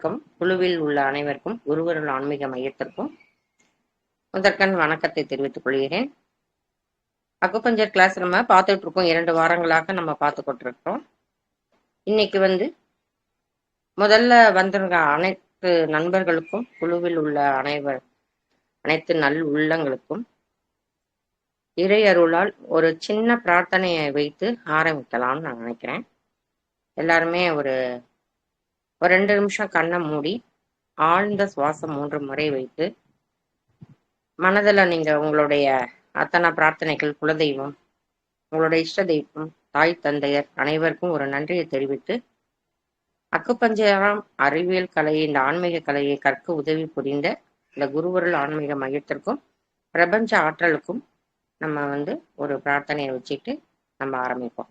வணக்கம். குழுவில் உள்ள அனைவருக்கும் குருவருள் ஆன்மீக மையத்திற்கும் முதற்கண் வணக்கத்தை தெரிவித்துக் கொள்கிறேன். அக்குபஞ்சர் கிளாஸ் நம்ம பார்த்துட்டு இருக்கோம். 2 வாரங்களாக நம்ம பார்த்துக்கிட்டு இருக்கோம். இன்னைக்கு முதல்ல வந்திருக்க அனைத்து நண்பர்களுக்கும், குழுவில் உள்ள அனைத்து நல் உள்ளங்களுக்கும் இறை அருளால் ஒரு சின்ன பிரார்த்தனையை வைத்து ஆரம்பிக்கலாம்னு நான் நினைக்கிறேன். எல்லாருமே ஒரு 2 நிமிஷம் கண்ணை மூடி ஆழ்ந்த சுவாசம் 3 முறை வைத்து மனதில் நீங்க உங்களுடைய அத்தனை பிரார்த்தனைகள், குலதெய்வம், உங்களுடைய இஷ்ட தெய்வம், தாய் தந்தையர் அனைவருக்கும் ஒரு நன்றியை தெரிவித்து அக்குபஞ்சரம் அறிவியல் கலை, இந்த ஆன்மீக கலையை கற்க உதவி புரிந்த இந்த குருவருள் ஆன்மீக மையத்திற்கும் பிரபஞ்ச ஆற்றலுக்கும் நம்ம ஒரு பிரார்த்தனையை வச்சுட்டு நம்ம ஆரம்பிப்போம்.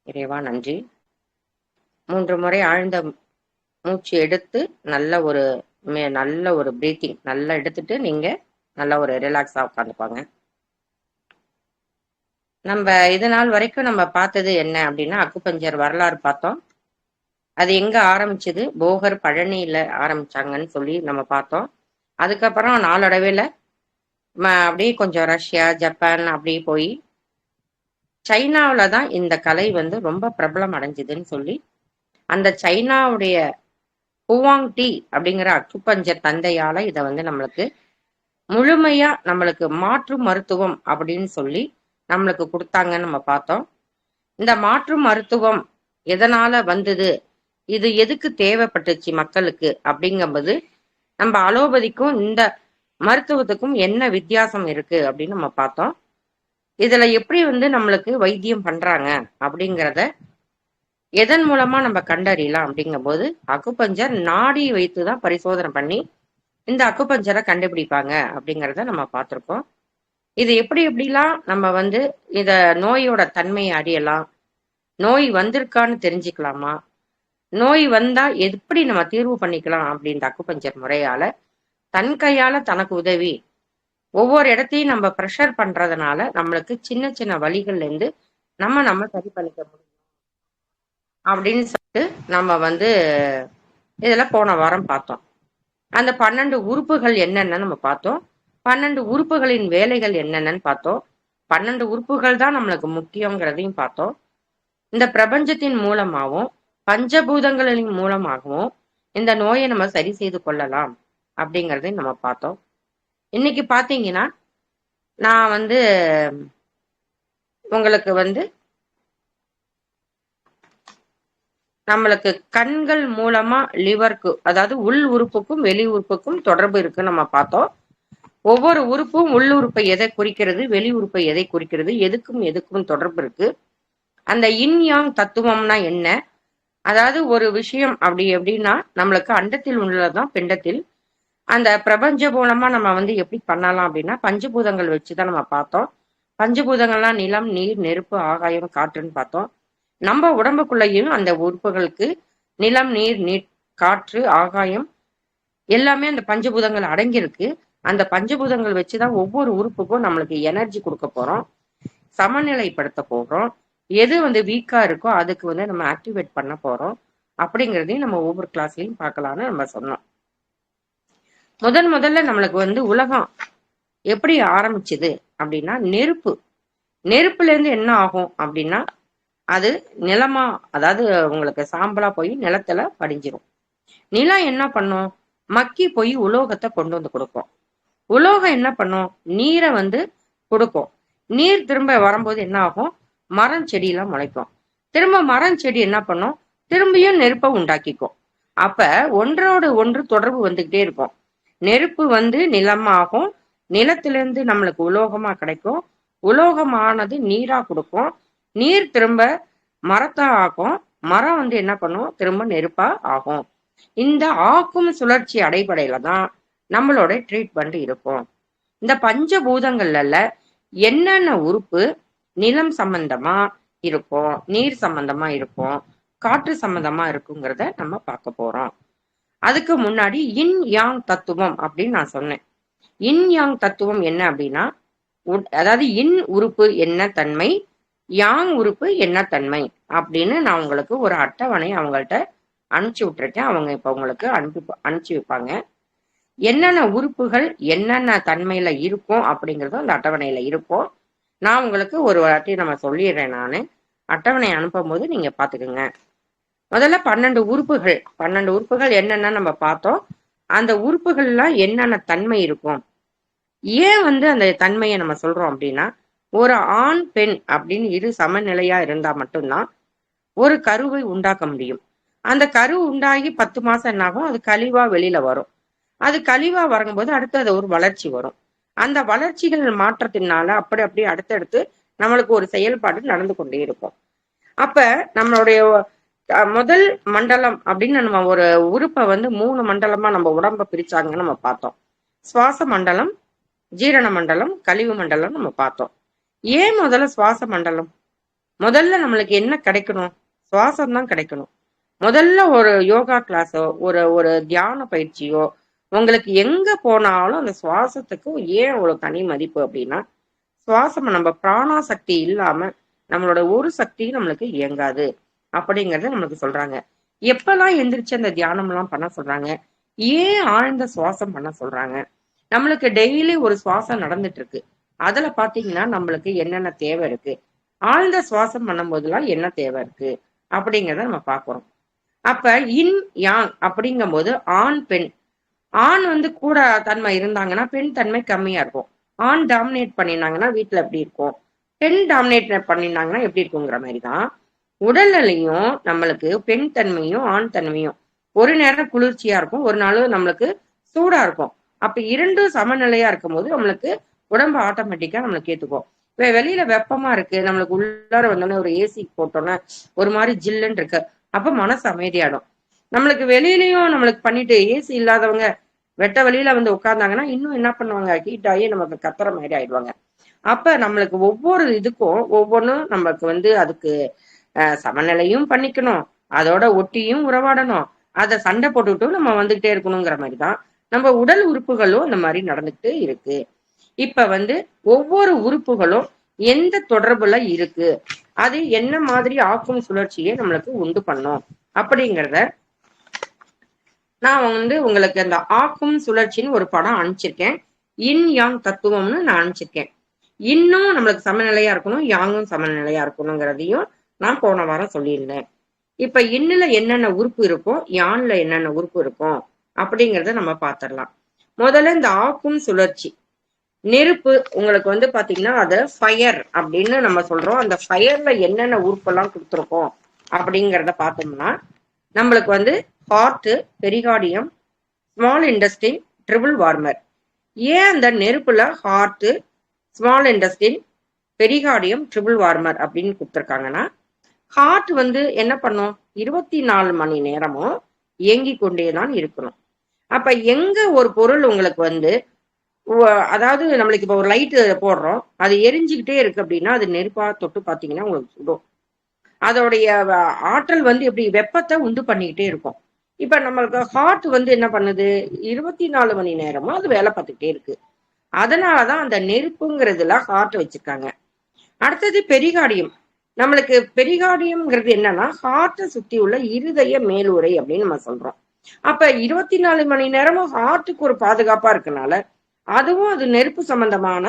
இறைவா நன்றி. 3 முறை ஆழ்ந்த மூச்சு எடுத்து நல்ல ஒரு பிரீத்திங் நல்லா எடுத்துட்டு நீங்க நல்ல ஒரு ரிலாக்ஸா உட்காந்துப்பாங்க. நம்ம இது நாள் வரைக்கும் நம்ம பார்த்தது என்ன அப்படின்னா, அக்குபஞ்சர் வரலாறு பார்த்தோம். அது எங்க ஆரம்பிச்சது, போகர் பழனியில ஆரம்பிச்சாங்கன்னு சொல்லி நம்ம பார்த்தோம். அதுக்கப்புறம் நாளடைவில் அப்படியே கொஞ்சம் ரஷ்யா, ஜப்பான் அப்படியே போய் சைனாவில தான் இந்த கலை ரொம்ப பிரபலம் அடைஞ்சதுன்னு சொல்லி அந்த சைனாவுடைய ஹுவாங் டி அப்படிங்கிற அக்குபஞ்சர் தந்தையால இதை நம்மளுக்கு முழுமையா நம்மளுக்கு மாற்று மருத்துவம் அப்படின்னு சொல்லி நம்மளுக்கு கொடுத்தாங்கன்னு நம்ம பார்த்தோம். இந்த மாற்று மருத்துவம் எதனால வந்தது, இது எதுக்கு தேவைப்பட்டுச்சு மக்களுக்கு அப்படிங்கும்போது நம்ம அலோபதிக்கும் இந்த மருத்துவத்துக்கும் என்ன வித்தியாசம் இருக்கு அப்படின்னு நம்ம பார்த்தோம். இதுல எப்படி நம்மளுக்கு வைத்தியம் பண்றாங்க அப்படிங்கிறத எதன் மூலமா நம்ம கண்டறியலாம் அப்படிங்கும்போது அக்குபஞ்சர் நாடி வைத்துதான் பரிசோதனை பண்ணி இந்த அக்குபஞ்சரை கண்டுபிடிப்பாங்க அப்படிங்கிறத நம்ம பார்த்திருக்கோம். இது எப்படிலாம் நம்ம இத நோயோட தன்மையை அறியலாம், நோய் வந்திருக்கான்னு தெரிஞ்சுக்கலாமா, நோய் வந்தா எப்படி நம்ம தீர்வு பண்ணிக்கலாம் அப்படின்ற அக்குபஞ்சர் முறையால தன் கையால தனக்கு உதவி ஒவ்வொரு இடத்தையும் நம்ம ப்ரெஷர் பண்றதுனால நம்மளுக்கு சின்ன சின்ன வலிகள்ல இருந்து நம்ம சரி பண்ணிக்க முடியும் அப்படின்னு சொல்லிட்டு நம்ம இதுல போன வாரம் பார்த்தோம். அந்த 12 உறுப்புகள் என்னென்னு நம்ம பார்த்தோம். 12 உறுப்புகளின் வேலைகள் என்னென்னு பார்த்தோம். 12 உறுப்புகள் தான் நம்மளுக்கு முக்கியங்கிறதையும் பார்த்தோம். இந்த பிரபஞ்சத்தின் மூலமாகவும் பஞ்சபூதங்களின் மூலமாகவும் இந்த நோயை நம்ம சரி செய்து கொள்ளலாம் அப்படிங்கிறதையும் நம்ம பார்த்தோம். இன்னைக்கு பாத்தீங்கன்னா நான் உங்களுக்கு நம்மளுக்கு கண்கள் மூலமா லிவருக்கு, அதாவது உள் உறுப்புக்கும் வெளி உறுப்புக்கும் தொடர்பு இருக்கு நம்ம பார்த்தோம். ஒவ்வொரு உறுப்பும் உள் உறுப்பை எதை குறிக்கிறது, வெளி உறுப்பை எதை குறிக்கிறது, எதுக்கும் தொடர்பு இருக்கு. அந்த இன் யாங் தத்துவம்னா என்ன, அதாவது ஒரு விஷயம் எப்படின்னா நம்மளுக்கு அண்டத்தில் உள்ளதான் பிண்டத்தில், அந்த பிரபஞ்ச மூலமா நம்ம எப்படி பண்ணலாம் அப்படின்னா பஞ்சபூதங்கள் வச்சுதான் நம்ம பார்த்தோம். பஞ்சபூதங்கள்லாம் நிலம், நீர், நெருப்பு, ஆகாயம், காற்றுன்னு பார்த்தோம். நம்ம உடம்புக்குள்ளேயும் அந்த உறுப்புகளுக்கு நிலம், நீர், காற்று, ஆகாயம் எல்லாமே அந்த பஞ்சபூதங்கள் அடங்கியிருக்கு. அந்த பஞ்சபூதங்கள் வச்சுதான் ஒவ்வொரு உறுப்புக்கும் நம்மளுக்கு எனர்ஜி கொடுக்க போறோம், சமநிலைப்படுத்த போறோம். எது வீக்கா இருக்கோ அதுக்கு நம்ம ஆக்டிவேட் பண்ண போறோம் அப்படிங்கிறதையும் நம்ம ஒவ்வொரு கிளாஸ்லயும் பார்க்கலாம்னு நம்ம சொன்னோம். முதல்ல நம்மளுக்கு உலகம் எப்படி ஆரம்பிச்சது அப்படின்னா நெருப்புல இருந்து என்ன ஆகும் அப்படின்னா அது நிலமா, அதாவது உங்களுக்கு சாம்பலா போய் நிலத்துல படிஞ்சிரும். நிலம் என்ன பண்ணும், மக்கி போய் உலோகத்தை கொண்டு கொடுக்கும். உலோகம் என்ன பண்ணும், நீரை கொடுக்கும். நீர் திரும்ப வரும்போது என்ன ஆகும், மரம் செடியெல்லாம் முளைக்கும். திரும்ப மரம் செடி என்ன பண்ணும், திரும்பியும் நெருப்பை உண்டாக்கிக்கும். அப்ப ஒன்றோடு ஒன்று தொடர்பு வந்துகிட்டே இருக்கும். நெருப்பு நிலமாகும், நிலத்திலிருந்து நம்மளுக்கு உலோகமா கிடைக்கும், உலோகமானது நீரா கொடுக்கும், நீர் திரும்ப மரத்தா ஆகும், மரம் என்ன பண்ணும், திரும்ப நெருப்பா ஆகும். இந்த ஆக்கும் சுழற்சி அடிப்படையில தான் நம்மளோட ட்ரீட்மெண்ட் இருக்கும். இந்த பஞ்சபூதங்கள்ல என்னென்ன உறுப்பு நிலம் சம்பந்தமா இருக்கும், நீர் சம்பந்தமா இருக்கும், காற்று சம்பந்தமா இருக்குங்கிறத நம்ம பார்க்க போறோம். அதுக்கு முன்னாடி இன் யாங் தத்துவம் அப்படின்னு நான் சொன்னேன். இன் யாங் தத்துவம் என்ன அப்படின்னா, அதாவது இன் உறுப்பு என்ன தன்மை, யாங் உறுப்பு என்ன தன்மை அப்படின்னு நான் உங்களுக்கு ஒரு அட்டவணை அவங்கள்ட்ட அனுப்பிச்சு விட்டுருக்கேன். அவங்க இப்ப உங்களுக்கு அனுப்பிச்சு வைப்பாங்க. என்னென்ன உறுப்புகள் என்னென்ன தன்மையில இருக்கும் அப்படிங்கறதும் அந்த அட்டவணையில இருக்கும். நான் உங்களுக்கு ஒரு வாட்டி நம்ம சொல்லிடுறேன். நானு அட்டவணை அனுப்பும் போது நீங்க பாத்துக்கோங்க. முதல்ல 12 உறுப்புகள் 12 உறுப்புகள் என்னென்ன நம்ம பார்த்தோம். அந்த உறுப்புகள்லாம் என்னென்ன தன்மை இருக்கும். ஏன் அந்த தன்மையை நம்ம சொல்றோம் அப்படின்னா, ஒரு ஆண் பெண் அப்படின்னு இரு சமநிலையா இருந்தா மட்டும்தான் ஒரு கருவை உண்டாக்க முடியும். அந்த கரு உண்டாகி 10 மாசம் என்னாகும், அது கழிவா வெளியில வரும். அது கழிவா வரும்போது அடுத்தது ஒரு வளர்ச்சி வரும். அந்த வளர்ச்சிகள் மாற்றத்தினால அப்படி அப்படியே அடுத்தடுத்து நம்மளுக்கு ஒரு செயல்பாடு நடந்து கொண்டே இருக்கும். அப்ப நம்மளுடைய முதல் மண்டலம் அப்படின்னு நம்ம ஒரு உறுப்பை 3 மண்டலமா நம்ம உடம்ப பிரிச்சாங்கன்னு நம்ம பார்த்தோம். சுவாச மண்டலம், ஜீரண மண்டலம், கழிவு மண்டலம் நம்ம பார்த்தோம். ஏன் முதல்ல சுவாச மண்டலம்? முதல்ல நம்மளுக்கு என்ன கிடைக்கணும்? சுவாசம் தான் கிடைக்கணும். முதல்ல ஒரு யோகா கிளாஸோ ஒரு தியான பயிற்சியோ உங்களுக்கு எங்க போனாலும் அந்த சுவாசத்துக்கு ஏன் ஒரு தனி மதிப்பு அப்படின்னா, சுவாசம் நம்ம பிராணா சக்தி இல்லாம நம்மளோட ஒரு சக்தியும் நம்மளுக்கு இயங்காது அப்படிங்கறத நம்மளுக்கு சொல்றாங்க. எப்பெல்லாம் எந்திரிச்சு அந்த தியானம் எல்லாம் பண்ண சொல்றாங்க? ஏன் ஆழ்ந்த சுவாசம் பண்ண சொல்றாங்க? நம்மளுக்கு டெய்லி ஒரு சுவாசம் நடந்துட்டு இருக்கு. அதுல பாத்தீங்கன்னா நம்மளுக்கு என்னென்ன தேவை இருக்கு, ஆழ்ந்த சுவாசம் பண்ணும் போதெல்லாம் என்ன தேவை இருக்கு அப்படிங்கிறத நம்ம பாக்குறோம். அப்ப இன் யாங் அப்படிங்கும் போது ஆண் பெண், ஆண் கூட தன்மை இருந்தாங்கன்னா பெண் தன்மை கம்மியா இருக்கும். ஆண் டாமினேட் பண்ணினாங்கன்னா வீட்டுல எப்படி இருக்கும், பெண் டாமினேட் பண்ணினாங்கன்னா எப்படி இருக்குங்கிற மாதிரிதான் உடல்நிலையும் நம்மளுக்கு பெண் தன்மையும் ஆண் தன்மையும் ஒரு நேரம் குளிர்ச்சியா இருக்கும், ஒரு நாள் நம்மளுக்கு சூடா இருக்கும். அப்ப இரண்டும் சமநிலையா இருக்கும் போது நம்மளுக்கு உடம்பு ஆட்டோமேட்டிக்கா நம்மளுக்கு ஏத்துக்கும். இப்ப வெளியில வெப்பமா இருக்கு, நம்மளுக்கு உள்ளார வந்தோடனே ஒரு ஏசி போட்டோன்னா ஒரு மாதிரி ஜில்லுன்னு இருக்கு, அப்ப மனசு அமைதியாடும். நம்மளுக்கு வெளியிலயும் நம்மளுக்கு பண்ணிட்டு ஏசி இல்லாதவங்க வெட்ட வெளியில உட்கார்ந்தாங்கன்னா இன்னும் என்ன பண்ணுவாங்க, ஹீட் ஆகி நமக்கு கத்துற மாதிரி ஆயிடுவாங்க. அப்ப நம்மளுக்கு ஒவ்வொரு இதுக்கும் ஒவ்வொன்றும் நம்மளுக்கு அதுக்கு சமநிலையும் பண்ணிக்கணும், அதோட ஒட்டியும் உறவாடணும், அதை சண்டை போட்டுக்கிட்டும் நம்ம வந்துகிட்டே இருக்கணுங்கிற மாதிரிதான் நம்ம உடல் உறுப்புகளும் அந்த மாதிரி நடந்துகிட்டு இருக்கு. இப்ப ஒவ்வொரு உறுப்புகளும் எந்த தொடர்புல இருக்கு, அது என்ன மாதிரி ஆக்கும் சுழற்சியை நம்மளுக்கு உண்டு பண்ணும் அப்படிங்கிறத நான் உங்களுக்கு அந்த ஆக்கும் சுழற்சின்னு ஒரு படம் அனுப்பிச்சிருக்கேன். இன் யாங் தத்துவம்னு நான் அனுப்பிச்சிருக்கேன். இன்னும் நம்மளுக்கு சமநிலையா இருக்கணும், யாங்கும் சமநிலையா இருக்கணுங்கிறதையும் நான் போன வாரம் சொல்லியிருந்தேன். இப்ப இன்னுல என்னென்ன உறுப்பு இருக்கும், யான்ல என்னென்ன உறுப்பு இருக்கும் அப்படிங்கிறத நம்ம பாத்திரலாம். முதல்ல இந்த ஆக்கும் சுழற்சி நெருப்பு உங்களுக்கு பாத்தீங்கன்னா அத ஃபயர் அப்படின்னு நம்ம சொல்றோம். அந்த ஃபயர்ல என்னென்ன உறுப்பெல்லாம் கொடுத்துருக்கோம் அப்படிங்கிறத பார்த்தோம்னா நம்மளுக்கு heart, pericardium, small intestine, triple warmer. ஏன் அந்த நெருப்புல heart, small intestine, pericardium, triple warmer அப்படின்னு கொடுத்துருக்காங்கன்னா, ஹார்ட் என்ன பண்ணும், 24 மணி நேரமும் இயங்கி கொண்டேதான் இருக்கணும். அப்ப எங்க ஒரு பொருள் உங்களுக்கு அதாவது நம்மளுக்கு இப்ப ஒரு லைட் போடுறோம், அது எரிஞ்சுக்கிட்டே இருக்கு அப்படின்னா அது நெருப்பா தொட்டு பாத்தீங்கன்னா உங்களுக்கு சுடும். அதோடைய ஆற்றல் எப்படி வெப்பத்தை உண்டு பண்ணிக்கிட்டே இருக்கும். இப்ப நம்மளுக்கு ஹார்ட் என்ன பண்ணுது, 24 மணி நேரமும் அது வேலை பார்த்துக்கிட்டே இருக்கு. அதனாலதான் அந்த நெருப்புங்கிறதுல ஹார்ட் வச்சிருக்காங்க. அடுத்தது பெரிகார்டியம். நம்மளுக்கு பெரிகார்டியம்ங்கிறது என்னன்னா ஹார்ட்டை சுத்தி உள்ள இருதய மேலுறை அப்படின்னு நம்ம சொல்றோம். அப்ப 24 மணி நேரமும் ஹார்ட்டுக்கு ஒரு பாதுகாப்பா இருக்கனால அதுவும் அது நெருப்பு சம்பந்தமான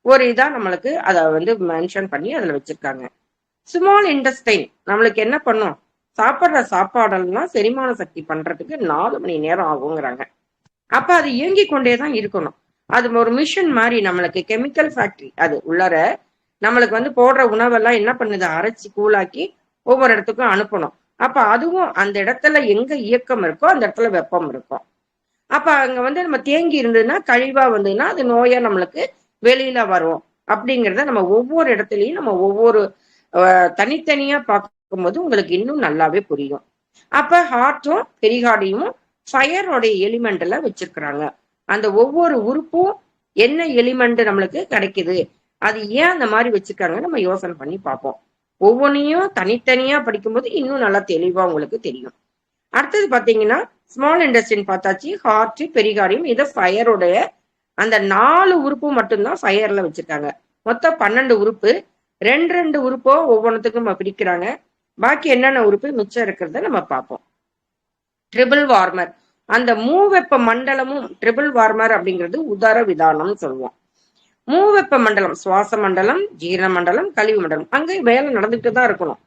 ஒரு இதா நம்மளுக்கு அதை மென்ஷன் பண்ணி அதுல வச்சிருக்காங்க. ஸ்மால் இன்டெஸ்டைன் நம்மளுக்கு என்ன பண்ணும், சாப்பிடுற சாப்பாடெல்லாம் செரிமான சக்தி பண்றதுக்கு 4 மணி நேரம் ஆகுங்கிறாங்க. அப்ப அது இயங்கி கொண்டேதான் இருக்கணும். அது ஒரு மிஷின் மாதிரி, நம்மளுக்கு கெமிக்கல் ஃபேக்டரி. அது உள்ளார நம்மளுக்கு போடுற உணவெல்லாம் என்ன பண்ணுது, அரைச்சி கூழாக்கி ஒவ்வொரு இடத்துக்கும் அனுப்பணும். அப்ப அதுவும் அந்த இடத்துல எங்க இயக்கம் இருக்கோ அந்த இடத்துல வெப்பம் இருக்கும். அப்ப அங்க நம்ம தேங்கி இருந்ததுன்னா கழிவா வந்ததுன்னா அது நோயா நம்மளுக்கு வெளியில வரும். அப்படிங்கிறத நம்ம ஒவ்வொரு இடத்துலயும் நம்ம ஒவ்வொரு தனித்தனியா பார்க்கும்போது உங்களுக்கு இன்னும் நல்லாவே புரியும். அப்ப ஹார்ட்டும் பெரிகார்டியும் ஃபயரோடைய எலிமெண்ட்ல வச்சிருக்கிறாங்க. அந்த ஒவ்வொரு உறுப்பும் என்ன எலிமெண்ட் நம்மளுக்கு கிடைக்குது, அது ஏன் அந்த மாதிரி வச்சிருக்காங்க நம்ம யோசனை பண்ணி பார்ப்போம். ஒவ்வொன்றையும் தனித்தனியா படிக்கும்போது இன்னும் நல்லா தெளிவா உங்களுக்கு தெரியும். அடுத்தது பாத்தீங்கன்னா ஸ்மால் இன்டெஸ்டைன் பார்த்தாச்சு, ஹார்ட், பெரிகார்டியம், இது ஃபயரோடைய அந்த 4 உறுப்பு மட்டும்தான் ஃபயர்ல வச்சிருக்காங்க. மொத்தம் 12 உறுப்பு. 2 உறுப்போ ஒவ்வொன்றுத்துக்கும் நம்ம பிரிக்கிறாங்க. பாக்கி என்னென்ன உறுப்பு மிச்சம் இருக்கிறத நம்ம பார்ப்போம். ட்ரிபிள் வார்மர், அந்த மூவெப்ப மண்டலமும் ட்ரிபிள் வார்மர் அப்படிங்கிறது உதர விதானம் சொல்லுவோம். மூவெப்ப மண்டலம் சுவாச மண்டலம், ஜீரண மண்டலம், கழிவு மண்டலம். அங்க வேலை நடந்துகிட்டு தான் இருக்கணும்.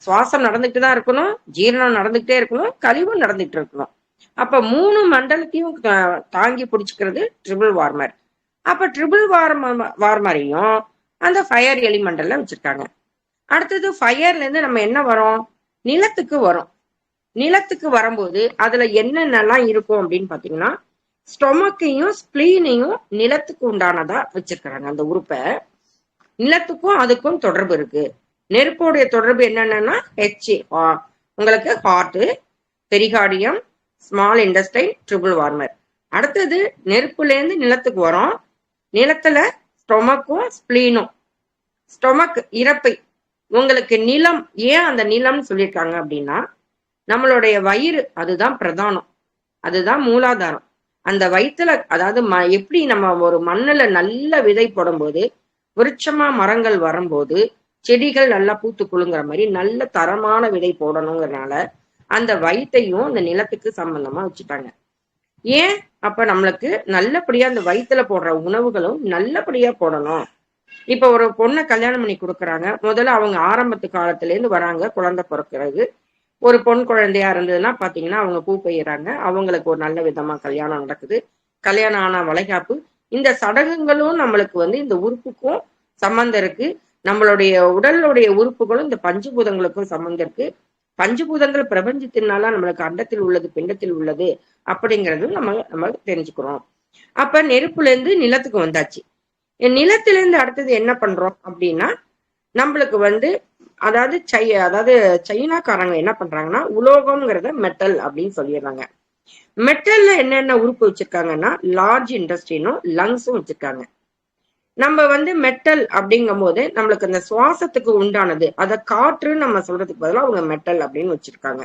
சுவாசம் நடந்துகிட்டு தான் இருக்கணும், ஜீரணம் நடந்துகிட்டே இருக்கணும், கழிவும் நடந்துகிட்டு இருக்கணும். அப்ப 3 மண்டலத்தையும் தாங்கி பிடிச்சிக்கிறது ட்ரிபிள் வார்மர். அப்ப ட்ரிபிள் வார்மரையும் அந்த ஃபயர் எலிமெண்டல்ல வச்சிருக்காங்க. அடுத்தது ஃபயர்ல இருந்து நம்ம என்ன வரோம், நிலத்துக்கு வரும். நிலத்துக்கு வரும்போது அதுல என்னென்னலாம் இருக்கும் அப்படின்னு பாத்தீங்கன்னா, ஸ்டொமக்கையும் ஸ்பிளீனையும் நிலத்துக்கு உண்டானதா வச்சிருக்கிறாங்க. அந்த உறுப்பை நிலத்துக்கும் அதுக்கும் தொடர்பு இருக்கு. நெருப்போடைய தொடர்பு என்னன்னா உங்களுக்கு heart, pericardium, small intestine, triple warmer. அடுத்தது நெருப்புல இருந்து நிலத்துக்கு வரும். நிலத்துல ஸ்டொமக்கும் ஸ்பிளீனும். ஸ்டொமக் இறப்பை, உங்களுக்கு நிலம். ஏன் அந்த நிலம்னு சொல்லியிருக்காங்க அப்படின்னா, நம்மளுடைய வயிறு அதுதான் பிரதானம், அதுதான் மூலாதாரம். அந்த வயிற்றுல அதாவது எப்படி நம்ம ஒரு மண்ணுல நல்ல விதை போடும்போது விருட்சமா மரங்கள் வரும்போது செடிகள் நல்லா பூத்து குலுங்குற மாதிரி நல்ல தரமான விதை போடணுங்கிறனால அந்த வயிற்றையும் அந்த நிலத்துக்கு சம்பந்தமா வச்சுட்டாங்க. ஏன் அப்ப நம்மளுக்கு நல்லபடியா அந்த வயிற்றுல போடுற உணவுகளும் நல்லபடியா போடணும். இப்ப ஒரு பொண்ணை கல்யாணம் பண்ணி கொடுக்குறாங்க. முதல்ல அவங்க ஆரம்பத்து காலத்துல இருந்து வராங்க. குழந்தை பிறக்கிறது ஒரு பொன் குழந்தையா இருந்ததுன்னா பாத்தீங்கன்னா அவங்க பூ பெய்யறாங்க. அவங்களுக்கு ஒரு நல்ல விதமா கல்யாணம் நடக்குது. கல்யாணம் ஆன வளைகாப்பு. இந்த சடங்குகளும் நம்மளுக்கு இந்த உறுப்புக்கும் சம்பந்தம் இருக்கு. நம்மளுடைய உடலுடைய உறுப்புகளும் இந்த பஞ்சபூதங்களுக்கும் சம்பந்தம் இருக்கு. பஞ்சபூதங்கள் பிரபஞ்சத்தினால நம்மளுக்கு அண்டத்தில் உள்ளது, பிண்டத்தில் உள்ளது அப்படிங்கிறது நம்ம தெரிஞ்சுக்கிறோம். அப்ப நெருப்புல இருந்து நிலத்துக்கு வந்தாச்சு. நிலத்திலிருந்து அடுத்தது என்ன பண்றோம் அப்படின்னா, நம்மளுக்கு அதாவது சைனாக்காரங்க என்ன பண்றாங்கன்னா, உலோகம்ங்கிறத மெட்டல் அப்படின்னு சொல்லிடுறாங்க. மெட்டல்ல என்னென்ன உறுப்பு வச்சிருக்காங்கன்னா, லார்ஜ் இண்டஸ்ட்ரினும் லங்ஸும் வச்சிருக்காங்க. நம்ம மெட்டல் அப்படிங்கும் போது நம்மளுக்கு அந்த சுவாசத்துக்கு உண்டானது, அத காற்றுன்னு நம்ம சொல்றதுக்கு பதிலாக அவங்க மெட்டல் அப்படின்னு வச்சிருக்காங்க.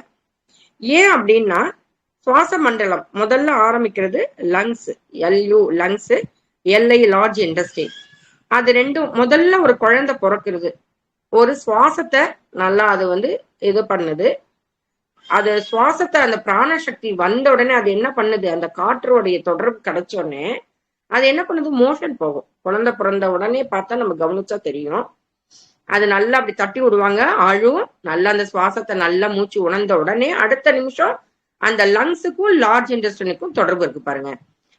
ஏன் அப்படின்னா, சுவாச மண்டலம் முதல்ல ஆரம்பிக்கிறது lungs, LU lungs, LI large industry. அது ரெண்டும் முதல்ல ஒரு குழந்தை பிறக்கிறது. ஒரு சுவாசத்தை நல்லா அது இது பண்ணுது. அது சுவாசத்தை அந்த பிராணசக்தி வந்த உடனே அது என்ன பண்ணுது, அந்த காற்றோடைய தொடர்பு கிடைச்ச உடனே அது என்ன பண்ணுது, மோஷன் போகும். குழந்தை பிறந்த உடனே பார்த்தா நம்ம கவனிச்சா தெரியும். அது நல்லா அப்படி தட்டி விடுவாங்க, அழும். நல்லா அந்த சுவாசத்தை நல்லா மூச்சு உணர்ந்த உடனே அடுத்த நிமிஷம் அந்த லங்ஸுக்கும் லார்ஜ் இன்டெஸ்டைனுக்கும் தொடர்பு இருக்கு பாருங்க.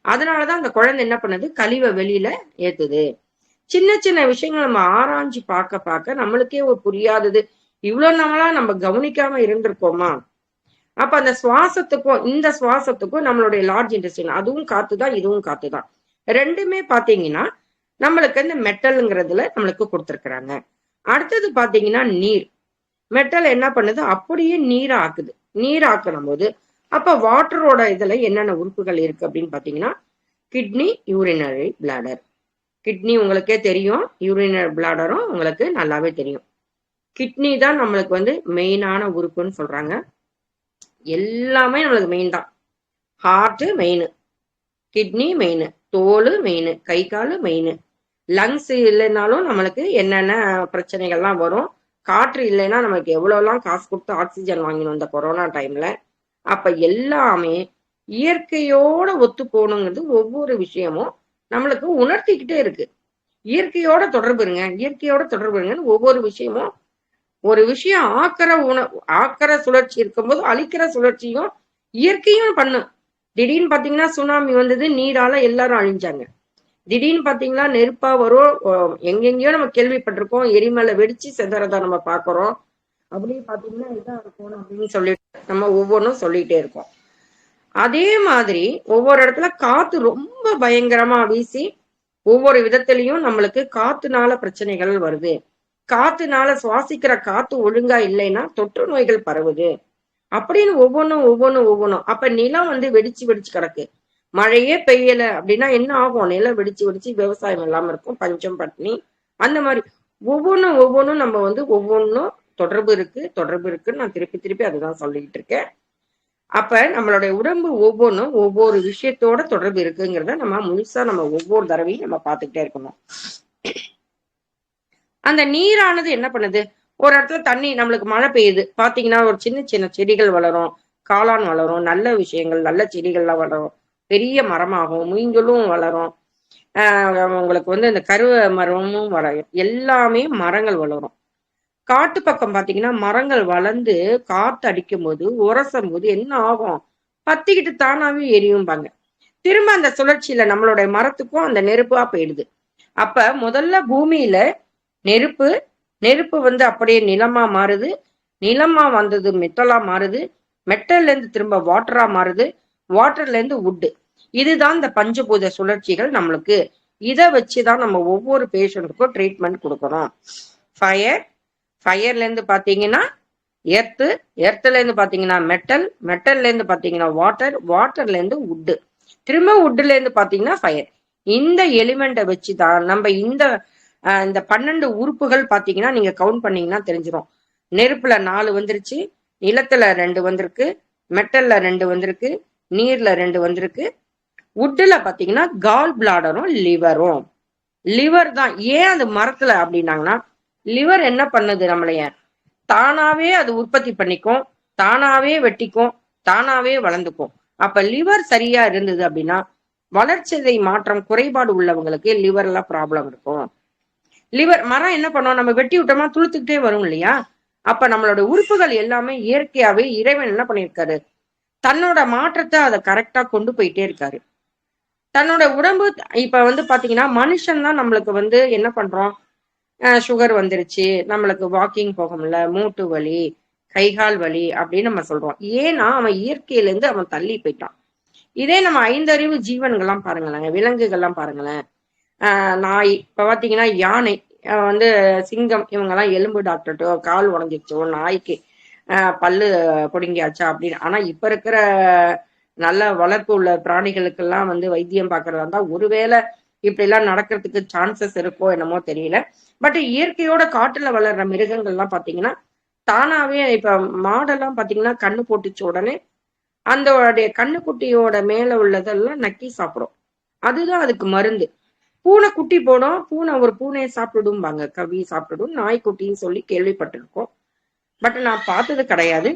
அதனாலதான் அந்த குழந்தை என்ன பண்ணுது, கழிவை வெளியில ஏத்துது. சின்ன சின்ன விஷயங்கள் நம்ம ஆராய்ஞ்சு பார்க்க நம்மளுக்கே ஒரு புரியாதது. இவ்வளவு நாளா நம்ம கவனிக்காம இருந்திருக்கோமா? அப்ப அந்த சுவாசத்துக்கும் இந்த சுவாசத்துக்கும் நம்மளுடைய லார்ஜ் இன்டெஸ்டைன், அதுவும் காத்துதான், இதுவும் காத்துதான். ரெண்டுமே பாத்தீங்கன்னா நம்மளுக்கு இந்த மெட்டல்ங்கிறதுல நம்மளுக்கு கொடுத்துருக்குறாங்க. அடுத்தது பாத்தீங்கன்னா நீர். மெட்டல் என்ன பண்ணுது, அப்படியே நீரை ஆக்குது. நீர் ஆக்கணும் போது அப்ப வாட்டரோட இதுல என்னென்ன உறுப்புகள் இருக்கு அப்படின்னு பாத்தீங்கன்னா, கிட்னி, யூரினரி பிளாடர். கிட்னி உங்களுக்கே தெரியும், யூரினரி பிளாடரும் உங்களுக்கு நல்லாவே தெரியும். கிட்னி தான் நம்மளுக்கு மெயினான உறுப்புன்னு சொல்றாங்க. எல்லாமே நம்மளுக்கு மெயின் தான். ஹார்ட் மெயின், கிட்னி மெயின், தோல் மெயின், கை கால் மெயின். லங்ஸ் இல்லைனாலும் நம்மளுக்கு என்னென்ன பிரச்சனைகள்லாம் வரும். காற்று இல்லைன்னா நமக்கு எவ்வளவுலாம் காசு கொடுத்து ஆக்சிஜன் வாங்கினோம் இந்த கொரோனா டைம்ல. அப்ப எல்லாமே இயற்கையோட ஒத்து போகணுங்கிறது ஒவ்வொரு விஷயமும் நம்மளுக்கு உணர்த்திக்கிட்டே இருக்கு. இயற்கையோட தொடர்பு இருங்க, இயற்கையோட தொடர்பு இருங்கன்னு ஒவ்வொரு விஷயமும். ஒரு விஷயம் ஆக்கிற சுழற்சி இருக்கும்போது அழிக்கிற சுழற்சியும் இயற்கையும் பண்ணும். திடீர்னு பாத்தீங்கன்னா சுனாமி வந்தது, நீரால எல்லாரும் அழிஞ்சாங்க. திடீர்னு பாத்தீங்கன்னா நெருப்பா வரும். எங்கெங்கயோ நம்ம கேள்விப்பட்டிருக்கோம், எரிமலை வெடிச்சு செதறதா நம்ம பாக்குறோம். அப்படின்னு பாத்தீங்கன்னா இதான் இருக்கும் அப்படின்னு சொல்லிட்டு நம்ம ஒவ்வொன்றும் சொல்லிட்டே இருக்கோம். அதே மாதிரி ஒவ்வொரு இடத்துல காத்து ரொம்ப பயங்கரமா வீசி ஒவ்வொரு விதத்திலையும் நம்மளுக்கு காத்துனால பிரச்சனைகள் வருது. காத்துனால சுவாசிக்கிற காத்து ஒழுங்கா இல்லைன்னா தொற்று நோய்கள் பரவுது அப்படின்னு ஒவ்வொன்னும். அப்ப நிலம் வெடிச்சு வெடிச்சு கிடக்கு. மழையே பெய்யல அப்படின்னா என்ன ஆகும், நிலம் வெடிச்சு வெடிச்சு விவசாயம் இல்லாம இருக்கும், பஞ்சம் பட்டினி. அந்த மாதிரி ஒவ்வொன்னும் நம்ம ஒவ்வொன்னும் தொடர்பு இருக்குன்னு நான் திருப்பி அதுதான் சொல்லிக்கிட்டு இருக்கேன். அப்ப நம்மளுடைய உடம்பு ஒவ்வொன்றும் ஒவ்வொரு விஷயத்தோட தொடர்பு இருக்குங்கிறத நம்ம முழுசா நம்ம ஒவ்வொரு தடவையும் நம்ம பார்த்துக்கிட்டே இருக்கணும். அந்த நீரானது என்ன பண்ணுது, ஒரு இடத்துல தண்ணி நம்மளுக்கு மழை பெய்யுது பாத்தீங்கன்னா ஒரு சின்ன சின்ன செடிகள் வளரும், காளான் வளரும், நல்ல விஷயங்கள் நல்ல செடிகள்லாம் வளரும், பெரிய மரமாகும், மூங்கிலும் வளரும். உங்களுக்கு வந்து இந்த கருவ மரமும் வளரும், எல்லாமே மரங்கள் வளரும். காட்டு பக்கம் பாத்தீங்கன்னா மரங்கள் வளர்ந்து காத்து அடிக்கும் போது உரசும் போது என்ன ஆகும், பத்திக்கிட்டு தானாவே எரியும்பாங்க. திரும்ப அந்த சுழற்சியில நம்மளுடைய மரத்துக்கும் அந்த நெருப்பா போயிடுது. அப்ப முதல்ல பூமியில நெருப்பு, நெருப்பு வந்து அப்படியே நிலமா மாறுது, நிலமா வந்தது மெட்டலா மாறுது, மெட்டல்ல இருந்து திரும்ப வாட்டரா மாறுது, வாட்டர்ல இருந்து வுட்டு. இதுதான் இந்த பஞ்சபூத சுழற்சிகள் நம்மளுக்கு. இதை வச்சுதான் நம்ம ஒவ்வொரு பேஷண்ட்டுக்கும் ட்ரீட்மெண்ட் கொடுக்கணும். ஃபயர், ஃபயர்ல இருந்து பாத்தீங்கன்னா எர்த்து, எர்த்துல இருந்து பாத்தீங்கன்னா மெட்டல், மெட்டல்ல இருந்து பாத்தீங்கன்னா வாட்டர், வாட்டர்ல இருந்து வுட்டு, திரும்ப வுட்ல இருந்து பாத்தீங்கன்னா ஃபயர். இந்த எலிமெண்ட்டை வச்சுதான் நம்ம இந்த 12 உறுப்புகள் பாத்தீங்கன்னா நீங்க கவுண்ட் பண்ணீங்கன்னா தெரிஞ்சிடும். நெருப்புல 4 வந்துருச்சு, நிலத்துல 2 வந்திருக்கு, மெட்டல்ல 2 வந்திருக்கு, நீர்ல 2 வந்திருக்கு, வுட்ல பாத்தீங்கன்னா கால் பிளாடரும் லிவரும். லிவர் தான் ஏன் அது மரத்துல அப்படின்னாங்கன்னா, லிவர் என்ன பண்ணுது, நம்மளைய தானாவே அது உற்பத்தி பண்ணிக்கும், தானாவே வெட்டிக்கும், தானாவே வளர்ந்துக்கும். அப்ப லிவர் சரியா இருந்தது அப்படின்னா வளர்ச்சிதை மாற்றம் குறைபாடு உள்ளவங்களுக்கு லிவர்ல ப்ராப்ளம் இருக்கும். லிவர் மரம் என்ன பண்ணும், நம்ம வெட்டி விட்டோமா துளுத்துக்கிட்டே வரும் இல்லையா. அப்ப நம்மளோட உறுப்புகள் எல்லாமே இயற்கையாவே இறைவன் என்ன பண்ணிருக்காரு, தன்னோட மாற்றத்தை அதை கரெக்டா கொண்டு போயிட்டே இருக்காரு. தன்னோட உடம்பு இப்ப வந்து பாத்தீங்கன்னா மனுஷன் தான் நம்மளுக்கு வந்து என்ன பண்றோம், சுகர் வந்துருச்சு, நம்மளுக்கு வாக்கிங் போக முடியல, மூட்டு வலி, கைகால் வலி அப்படின்னு நம்ம சொல்றோம். ஏன்னா அவன் இயற்கையில இருந்து அவன் தள்ளி போயிட்டான். இதே நம்ம 5 அறிவு ஜீவன்கள்லாம் பாருங்களேன், விலங்குகள்லாம் பாருங்களேன், நாய், இப்ப பாத்தீங்கன்னா யானை, வந்து சிங்கம், இவங்கெல்லாம் எலும்பு டாக்டர்ட்டோ கால் உடஞ்சிச்சோ, நாய்க்கு பல்லு பிடுங்கியாச்சா அப்படின்னு. ஆனா இப்ப இருக்கிற நல்ல வளர்ப்பு உள்ள பிராணிகளுக்கெல்லாம் வந்து வைத்தியம் பார்க்கறதா இருந்தா ஒருவேளை இப்படி எல்லாம் நடக்கிறதுக்கு சான்சஸ் இருக்கோ என்னமோ தெரியல. பட் இயற்கையோட காட்டுல வளர்ற மிருகங்கள்லாம் பாத்தீங்கன்னா தானாவே, இப்ப மாடெல்லாம் பாத்தீங்கன்னா கண்ணு போட்டுச்ச உடனே அந்த கண்ணுக்குட்டியோட மேல உள்ளதெல்லாம் நக்கி சாப்பிடும். அதுதான் அதுக்கு மருந்து. பூனை குட்டி போடும், பூனை ஒரு பூனையை சாப்பிடும்பாங்க, கவி சாப்பிடும், நாய்க்குட்டின்னு சொல்லி கேள்விப்பட்டிருக்கோம். பட் நான் பார்த்தது கிடையாது.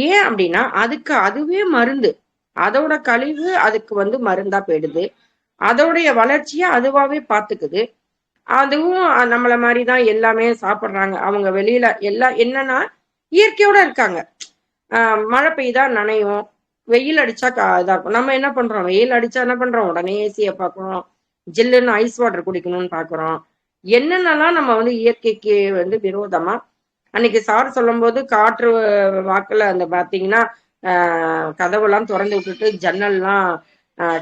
ஏன் அப்படின்னா அதுக்கு அதுவே மருந்து, அதோட கழிவு அதுக்கு வந்து மருந்தா போயிடுது, அதோடைய வளர்ச்சியை அதுவாவே பார்த்துக்குது. அதுவும் நம்மள மாதிரிதான் எல்லாமே சாப்பிடுறாங்க. அவங்க வெளியில எல்லாம் என்னன்னா இயற்கையோட இருக்காங்க. மழை பெய்தா நனையும், வெயில் அடிச்சா இதா இருக்கும். நம்ம என்ன பண்றோம், வெயில் அடிச்சா என்ன பண்றோம், உடனே ஏசியை பார்க்கறோம், ஜில்லுன்னு ஐஸ் வாட்டர் குடிக்கணும்னு பாக்குறோம். என்னென்னலாம் நம்ம வந்து இயற்கைக்கு வந்து விரோதமா. அன்னைக்கு சார் சொல்லும் போது காற்று வாக்குல அந்த பாத்தீங்கன்னா கதவெல்லாம் திறந்து விட்டுட்டு ஜன்னல்லாம்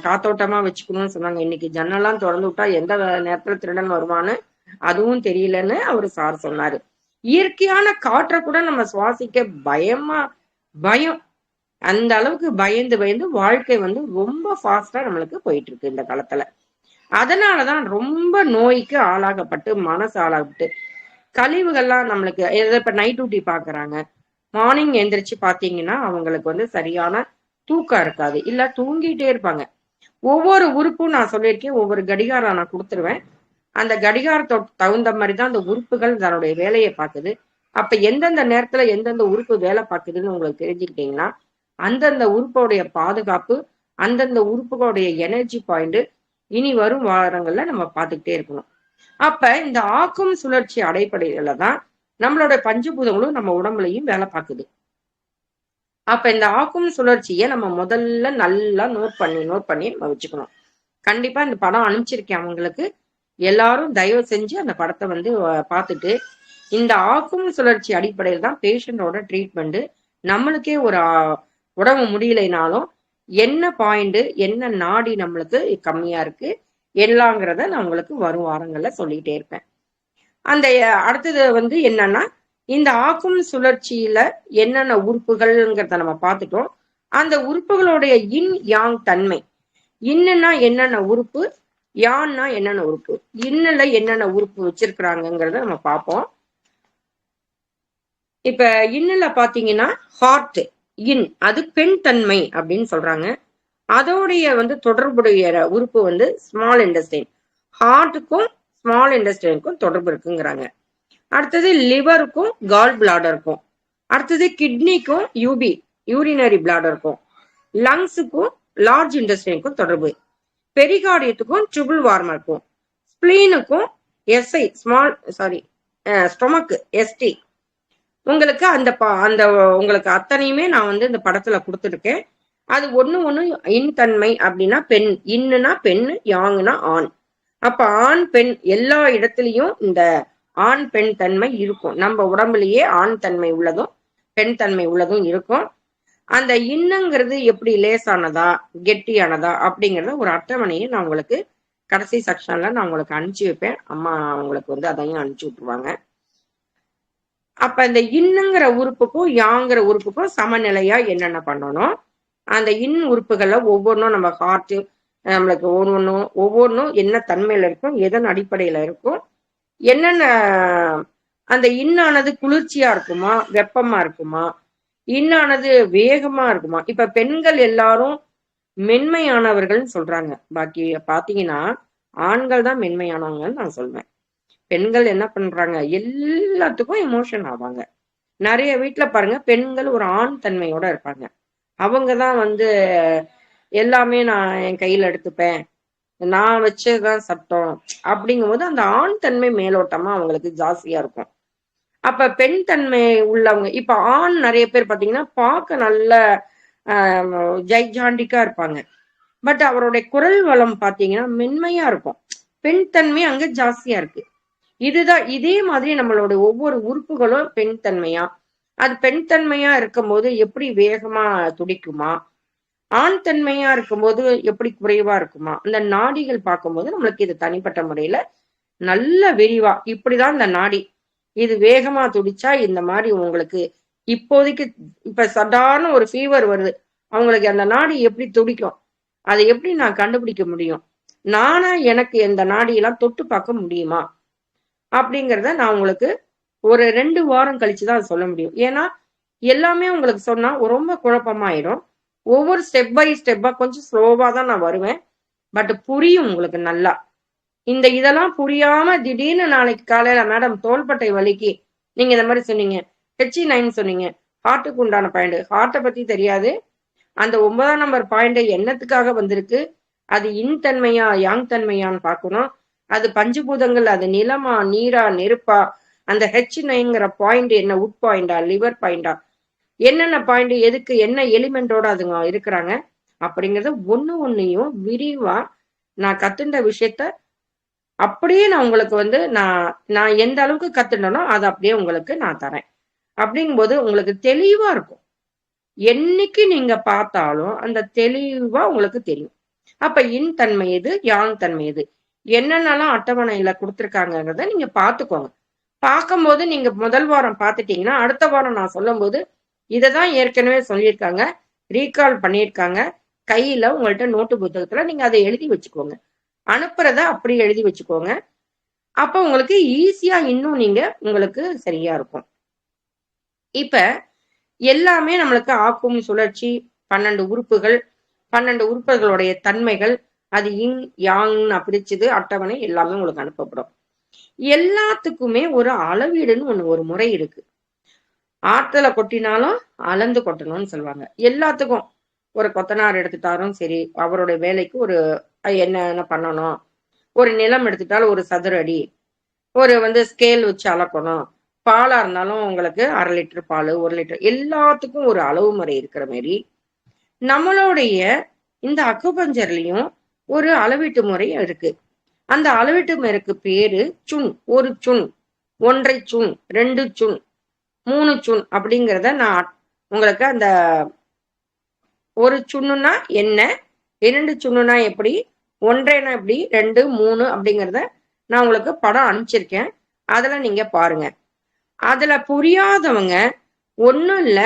காத்தோட்டமா வச்சுக்கணும்னு சொன்னாங்க. இன்னைக்கு ஜன்னல்லாம் திறந்து விட்டா எந்த நேரத்துல திருடன் வருவான்னு அதுவும் தெரியலன்னு அவரு சார் சொன்னாரு. இயற்கையான காற்றை கூட நம்ம சுவாசிக்க பயம். அந்த அளவுக்கு பயந்து பயந்து வாழ்க்கை வந்து ரொம்ப ஃபாஸ்டா நம்மளுக்கு போயிட்டு இருக்கு இந்த காலத்துல. அதனாலதான் ரொம்ப நோய்க்கு ஆளாகப்பட்டு மனசு ஆளாகப்பட்டு கழிவுகள்லாம் நம்மளுக்கு. இப்ப நைட் டியூட்டி பாக்குறாங்க, மார்னிங் எந்திரிச்சு பாத்தீங்கன்னா அவங்களுக்கு வந்து சரியான தூக்கம் இருக்காது, இல்ல தூங்கிட்டே இருப்பாங்க. ஒவ்வொரு உறுப்பும் நான் சொல்லியிருக்கேன், ஒவ்வொரு கடிகாரம் நான் கொடுத்துருவேன். அந்த கடிகாரத்தோட தகுந்த மாதிரிதான் அந்த உறுப்புகள் தன்னுடைய வேலையை பார்க்குது. அப்ப எந்தெந்த நேரத்துல எந்தெந்த உறுப்பு வேலை பார்க்குதுன்னு உங்களுக்கு தெரிஞ்சுக்கிட்டீங்கன்னா அந்தந்த உறுப்போடைய பாதுகாப்பு, அந்தந்த உறுப்புகளுடைய எனர்ஜி பாயிண்ட் இனி வரும் வாரங்கள்ல நம்ம பார்த்துக்கிட்டே இருக்கணும். அப்ப இந்த ஆக்கும் சுழற்சி அடிப்படையில தான் நம்மளோட பஞ்சபூதங்களும் நம்ம உடம்புலையும் வேலை பார்க்குது. அப்ப இந்த ஆக்கும் சுழற்சியை நம்ம முதல்ல நல்லா நோட் பண்ணி நம்ம வச்சுக்கணும். கண்டிப்பா இந்த படம் அனுப்பிச்சிருக்கேன் அவங்களுக்கு, எல்லாரும் தயவு செஞ்சு அந்த படத்தை வந்து பார்த்துட்டு இந்த ஆக்கும் சுழற்சி அடிப்படையில் தான் பேஷண்டோட ட்ரீட்மெண்ட். நம்மளுக்கே ஒரு உடம்பு முடியலைனாலும் என்ன பாயிண்ட், என்ன நாடி நம்மளுக்கு கம்மியா இருக்கு எல்லாங்கிறத நான் உங்களுக்கு வரும் வாரங்கள்ல சொல்லிட்டே இருப்பேன். அந்த அடுத்தது வந்து என்னன்னா, இந்த ஆக்கும் சுழற்சியில என்னென்ன உறுப்புகள்ங்கிறத நம்ம பார்த்துட்டோம். அந்த உறுப்புகளுடைய இன் யாங் தன்மை, இன்னுன்னா என்னென்ன உறுப்பு, யான்னா என்னென்ன உறுப்பு, இன்னுல என்னென்ன உறுப்பு வச்சிருக்கிறாங்கிறத நம்ம பார்ப்போம். இப்ப இன்னுல பாத்தீங்கன்னா ஹார்ட், இன் அது பெண் தன்மை அப்படின்னு சொல்றாங்க. அதோடைய தொடர்புடைய உறுப்பு ஸ்மால் இன்டெஸ்டைன். ஹார்ட்டுக்கும் ஸ்மால் இன்டெஸ்டைனுக்கும் தொடர்பு இருக்குங்கிறாங்க. அடுத்தது லிவருக்கும் கால் பிளாடருக்கும், அடுத்தது கிட்னிக்கும் யூரினரி பிளாடருக்கும், லங்ஸுக்கும் லார்ஜ் இன்டெஸ்டைனுக்கும் தொடர்பு, பெரிகார்டியத்துக்கும் ட்ரிபிள் வார்மருக்கும், ஸ்பிளீனுக்கும் எஸ்ஐ ஸ்டொமக் எஸ்டி. உங்களுக்கு அந்த உங்களுக்கு அத்தனையுமே நான் இந்த படத்துல கொடுத்துருக்கேன். அது ஒண்ணு இன் தன்மை அப்படின்னா பெண், இன்னுனா பெண், யாங்குனா ஆண். அப்ப ஆண் பெண் எல்லா இடத்துலயும் இந்த ஆண் பெண் தன்மை இருக்கும். நம்ம உடம்புலயே ஆண் தன்மை உள்ளதும் பெண் தன்மை உள்ளதும் இருக்கும். அந்த இன்னங்கிறது எப்படி லேசானதா கெட்டியானதா அப்படிங்கறத ஒரு அட்டவணையை நான் உங்களுக்கு கடைசி செக்ஷன்ல நான் உங்களுக்கு அனுப்பிச்சு வைப்பேன். அம்மா உங்களுக்கு அதையும் அனுப்பிச்சு விட்டுருவாங்க. அப்ப இந்த இன்னுங்கிற உறுப்புக்கும் யாங்கிற உறுப்புக்கும் சமநிலையா என்னென்ன பண்ணணும், அந்த இன் உறுப்புகள்ல ஒவ்வொன்றும் நம்ம ஹார்ட் நம்மளுக்கு ஒவ்வொன்றும் என்ன தன்மையில இருக்கும், எதன் அடிப்படையில இருக்கும், என்னென்ன அந்த இன்னானது குளிர்ச்சியா இருக்குமா வெப்பமா இருக்குமா, இன்னானது வேகமா இருக்குமா. இப்ப பெண்கள் எல்லாரும் மென்மையானவர்கள்னு சொல்றாங்க. பாக்கி பாத்தீங்கன்னா ஆண்கள் தான் மென்மையானவங்கன்னு நான் சொல்வேன். பெண்கள் என்ன பண்றாங்க, எல்லாத்துக்கும் எமோஷன் ஆவாங்க. நிறைய வீட்டுல பாருங்க பெண்கள் ஒரு ஆண் தன்மையோட இருப்பாங்க. அவங்கதான் எல்லாமே நான் என் கையில எடுத்துப்பேன், நான் வச்சதுதான் சட்டம் அப்படிங்கும் போது அந்த ஆண் தன்மை மேலோட்டமா அவங்களுக்கு ஜாஸ்தியா இருக்கும். அப்ப பெண் தன்மை உள்ளவங்க இப்ப ஆண் நிறைய பேர் பாத்தீங்கன்னா பார்க்க நல்ல ஜைஜாண்டிக்கா இருப்பாங்க. பட் அவருடைய குரல் வளம் பாத்தீங்கன்னா மென்மையா இருக்கும். பெண் தன்மை அங்க ஜாஸ்தியா இருக்கு. இதுதான் இதே மாதிரி நம்மளோட ஒவ்வொரு உறுப்புகளும் பெண் தன்மையா, அது பெண் தன்மையா இருக்கும் போது எப்படி வேகமா துடிக்குமா, ஆண் தன்மையா இருக்கும்போது எப்படி குறைவா இருக்குமா, அந்த நாடிகள் பார்க்கும்போது நம்மளுக்கு இது தனிப்பட்ட முறையில நல்ல விரிவா இப்படிதான் இந்த நாடி இது வேகமா துடிச்சா இந்த மாதிரி உங்களுக்கு இப்போதைக்கு இப்ப சடார்னு ஒரு ஃபீவர் வருது, அவங்களுக்கு அந்த நாடி எப்படி துடிக்கும், அதை எப்படி நான் கண்டுபிடிக்க முடியும், நானா எனக்கு இந்த நாடியெல்லாம் தொட்டு பார்க்க முடியுமா அப்படிங்கிறத நான் உங்களுக்கு ஒரு 2 வாரம் கழிச்சுதான் சொல்ல முடியும். ஏன்னா எல்லாமே உங்களுக்கு சொன்னா ரொம்ப குழப்பமாயிடும். ஒவ்வொரு ஸ்டெப் பை ஸ்டெப்பா கொஞ்சம் ஸ்லோவா தான் நான் வருவேன். பட் புரியும் உங்களுக்கு நல்லா. இதெல்லாம் புரியாம திடீர்னு நாளைக்கு காலையில மேடம் தோள்பட்டை வலிக்கு நீங்க இந்த மாதிரி சொன்னீங்க, HE9 சொன்னீங்க, ஹார்ட்டுக்கு உண்டான பாயிண்ட், ஹார்ட்டை பத்தி தெரியாது, அந்த 9ஆம் நம்பர் பாயிண்ட் என்னத்துக்காக வந்திருக்கு, அது இன் தன்மையா யாங் தன்மையான்னு பார்க்கணும். அது பஞ்சபூதங்கள், அது நிலமா நீரா நெருப்பா, அந்த H9ங்கிற பாயிண்ட் என்ன உட் பாயிண்டா லிவர் பாயிண்டா, என்னென்ன பாயிண்ட் எதுக்கு என்ன எலிமெண்டோட அதுங்க இருக்கிறாங்க அப்படிங்கறத ஒன்னையும் விரிவா நான் கத்துண்ட விஷயத்த அப்படியே நான் உங்களுக்கு நான் எந்த அளவுக்கு கத்துனோ அதை அப்படியே உங்களுக்கு நான் தரேன். அப்படிங்கும்போது உங்களுக்கு தெளிவா இருக்கும். என்னைக்கு நீங்க பார்த்தாலும் அந்த தெளிவா உங்களுக்கு தெரியும். அப்ப இன் தன்மை எது யாங் தன்மை எது என்னென்னலாம் அட்டவணையில கொடுத்துருக்காங்கிறத நீங்க பார்த்துக்கோங்க. பார்க்கும்போது நீங்க முதல் வாரம் பார்த்துட்டீங்கன்னா அடுத்த வாரம் நான் சொல்லும் போது இதைதான் ஏற்கனவே சொல்லியிருக்காங்க, ரீகால் பண்ணியிருக்காங்க, கையில உங்கள்கிட்ட நோட்டு புத்தகத்துல நீங்க அதை எழுதி வச்சுக்கோங்க, அனுப்புறத அப்படி எழுதி வச்சுக்கோங்க. அப்ப உங்களுக்கு ஈஸியா இன்னும் உங்களுக்கு சரியா இருக்கும். இப்ப எல்லாமே நம்மளுக்கு ஆக்கும் சுழற்சி 12 உறுப்புகள், 12 உறுப்புகளுடைய தன்மைகள், அது இன் யாங் பிரிச்சது அட்டவணை எல்லாமே உங்களுக்கு அனுப்பப்படும். எல்லாத்துக்குமே ஒரு அளவீடுன்னு ஒரு முறை இருக்கு. ஆத்துல கொட்டினாலும் அளந்து கொட்டணும்னு சொல்லுவாங்க. எல்லாத்துக்கும் ஒரு கொத்தனார் எடுத்துட்டாலும் சரி, அவருடைய வேலைக்கு ஒரு என்ன பண்ணணும், ஒரு நிலம் எடுத்துட்டாலும் ஒரு சதுர அடி, ஒரு ஸ்கேல் வச்சு அளக்கணும், பாலா இருந்தாலும் உங்களுக்கு 1/2 லிட்டர் பால் 1 லிட்டர், எல்லாத்துக்கும் ஒரு அளவு முறை இருக்கிற மாதிரி நம்மளுடைய இந்த அக்குபஞ்சர்லயும் ஒரு அளவீட்டு முறை இருக்கு. அந்த அளவீட்டு முறைக்கு பேரு சுன். ஒரு சுன், 1.5 சுன், 2 சுன், 3 சுன் அப்படிங்கிறத நான் உங்களுக்கு அந்த ஒரு சுண்ணுனா என்ன, 2 சுண்ணுனா எப்படி, 1.5னா எப்படி, 2 3 அப்படிங்கிறத நான் உங்களுக்கு படம் அனுப்பிச்சிருக்கேன். அதுல நீங்க பாருங்க. அதுல புரியாதவங்க ஒண்ணும் இல்ல,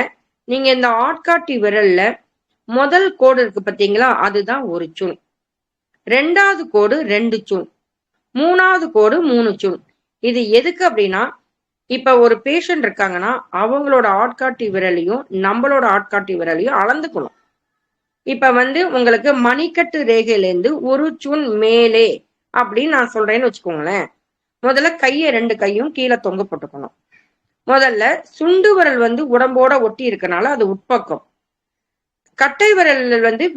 நீங்க இந்த ஆட்காட்டி விரல்ல முதல் கோடு இருக்கு பாத்தீங்களா, அதுதான் ஒரு சுன், 2வது கோடு 2 சுன், 3வது கோடு 3 சுன். இது எதுக்கு அப்படின்னா இப்ப ஒரு பேஷண்ட் இருக்காங்கன்னா அவங்களோட ஆட்காட்டி விரலையும் நம்மளோட ஆட்காட்டி விரலையும் அளந்துக்கணும். இப்ப உங்களுக்கு மணிக்கட்டு ரேகையிலேருந்து ஒரு சுன் மேலே அப்படின்னு நான் சொல்றேன்னு வச்சுக்கோங்களேன். முதல்ல கையை 2 கையும் கீழே தொங்க போட்டுக்கணும். முதல்ல சுண்டு விரல் உடம்போட ஒட்டி இருக்கனால அது உட்பக்கம், கட்டை விரல்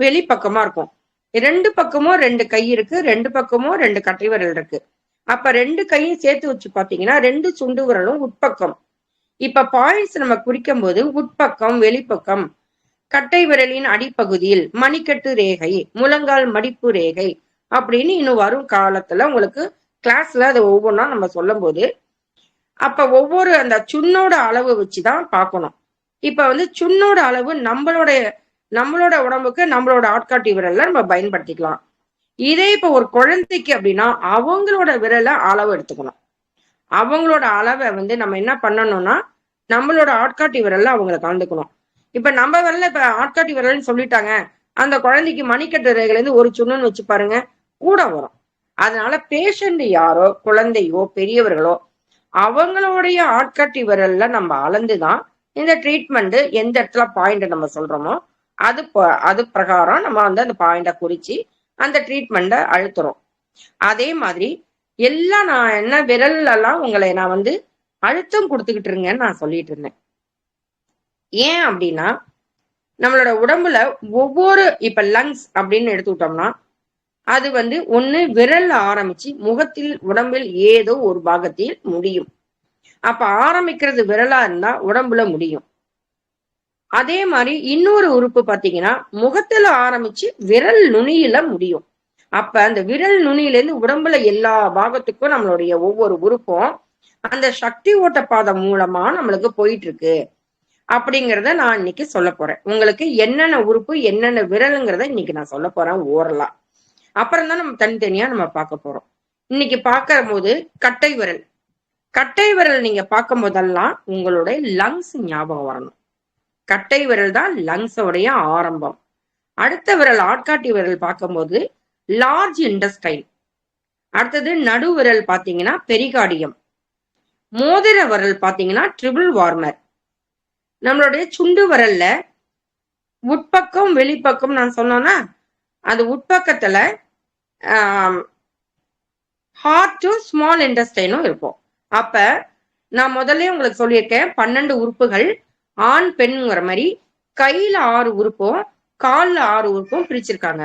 வெளிப்பக்கமா இருக்கும். 2 பக்கமும் 2 கை இருக்கு, 2 பக்கமும் 2 கட்டை விரல் இருக்கு. அப்ப 2 கையும் சேர்த்து வச்சு பாத்தீங்கன்னா 2 சுண்டு விரலும் உட்பக்கம். இப்ப பாயிண்ட்ஸ் நம்ம குறிக்கும் போது உட்பக்கம், வெளிப்பக்கம், கட்டை விரலின் அடிப்பகுதியில் மணிக்கட்டு ரேகை, முழங்கால் மடிப்பு ரேகை அப்படின்னு இன்னும் வரும் காலத்துல உங்களுக்கு கிளாஸ்ல அதை ஒவ்வொன்றா நம்ம சொல்லும் போது அப்ப ஒவ்வொரு அந்த சுண்ணோட அளவு வச்சுதான் பார்க்கணும். இப்ப சுண்ணோட அளவு நம்மளோட உடம்புக்கு நம்மளோட ஆட்காட்டி விரல்ல நம்ம பயன்படுத்திக்கலாம். இதே இப்ப ஒரு குழந்தைக்கு அப்படின்னா அவங்களோட விரலை அளவு எடுத்துக்கணும். அவங்களோட அளவை நம்ம என்ன பண்ணணும்னா நம்மளோட ஆட்காட்டி விரல்ல அவங்களை கலந்துக்கணும். இப்ப நம்ம விரல்ல இப்ப ஆட்காட்டி விரல்னு சொல்லிட்டாங்க, அந்த குழந்தைக்கு மணிக்கட்டு ரேகையில இருந்து ஒரு சுண்ணுன்னு வச்சு பாருங்க கூட வரும். அதனால பேஷண்ட் யாரோ குழந்தையோ பெரியவர்களோ அவங்களுடைய ஆட்காட்டி விரல்ல நம்ம அளந்துதான் இந்த ட்ரீட்மெண்ட் எந்த இடத்துல பாயிண்ட் நம்ம சொல்றோமோ அது பிரகாரம் நம்ம அந்த பாயிண்ட குறிச்சு அந்த ட்ரீட்மெண்ட அழுத்துறோம். அதே மாதிரி எல்லாம் நான் என்ன விரல் எல்லாம் உங்களை நான் அழுத்தம் கொடுத்துக்கிட்டு இருங்கன்னு நான் சொல்லிட்டு இருந்தேன். ஏன் அப்படின்னா நம்மளோட உடம்புல ஒவ்வொரு இப்ப லங்ஸ் அப்படின்னு எடுத்துக்கிட்டோம்னா அது ஒண்ணு விரல்ல ஆரம்பிச்சு முகத்தில் உடம்பில் ஏதோ ஒரு பாகத்தில் முடியும். அப்ப ஆரம்பிக்கிறது விரலா இருந்தா உடம்புல முடியும். அதே மாதிரி இன்னொரு உறுப்பு பாத்தீங்கன்னா முகத்துல ஆரம்பிச்சு விரல் நுனியில முடியும். அப்ப அந்த விரல் நுனியில இருந்து உடம்புல எல்லா பாகத்துக்கும் நம்மளுடைய ஒவ்வொரு உறுப்பும் அந்த சக்தி ஓட்ட பாதை மூலமா நம்மளுக்கு போயிட்டு இருக்கு அப்படிங்கிறத நான் இன்னைக்கு சொல்ல போறேன். உங்களுக்கு என்னென்ன உறுப்பு என்னென்ன விரலுங்கிறத இன்னைக்கு நான் சொல்ல போறேன் ஓரலா. அப்புறம் தான் நம்ம தனித்தனியா நம்ம பார்க்க போறோம். இன்னைக்கு பார்க்கும் போது கட்டை விரல். கட்டை விரல் நீங்க பார்க்கும் போதெல்லாம் உங்களுடைய லங்ஸ் ஞாபகம் வரணும். கட்டை விரல் தான் லங்ஸோடைய ஆரம்பம். அடுத்த விரல் ஆட்காட்டி விரல் பார்க்கும்போது லார்ஜ் இன்டெஸ்டைன். அடுத்தது நடு விரல் பாத்தீங்கன்னா பெரிகார்டியம். மோதிர விரல் பாத்தீங்கன்னா ட்ரிபிள் வார்மர். நம்மளுடைய சுண்டு விரல்ல உட்பக்கம் வெளிப்பக்கம் நான் சொன்னோன்னா அது உட்பக்கத்துல ஹார்ட் டு ஸ்மால் இன்டெஸ்டைனும் இருக்கும். அப்ப நான் முதல்ல உங்களுக்கு சொல்லியிருக்கேன் 12 உறுப்புகள் ஆண் பெண்ங்கிற மாதிரி கையில 6 உறுப்பும் கால்ல 6 உறுப்பும் பிரிச்சிருக்காங்க.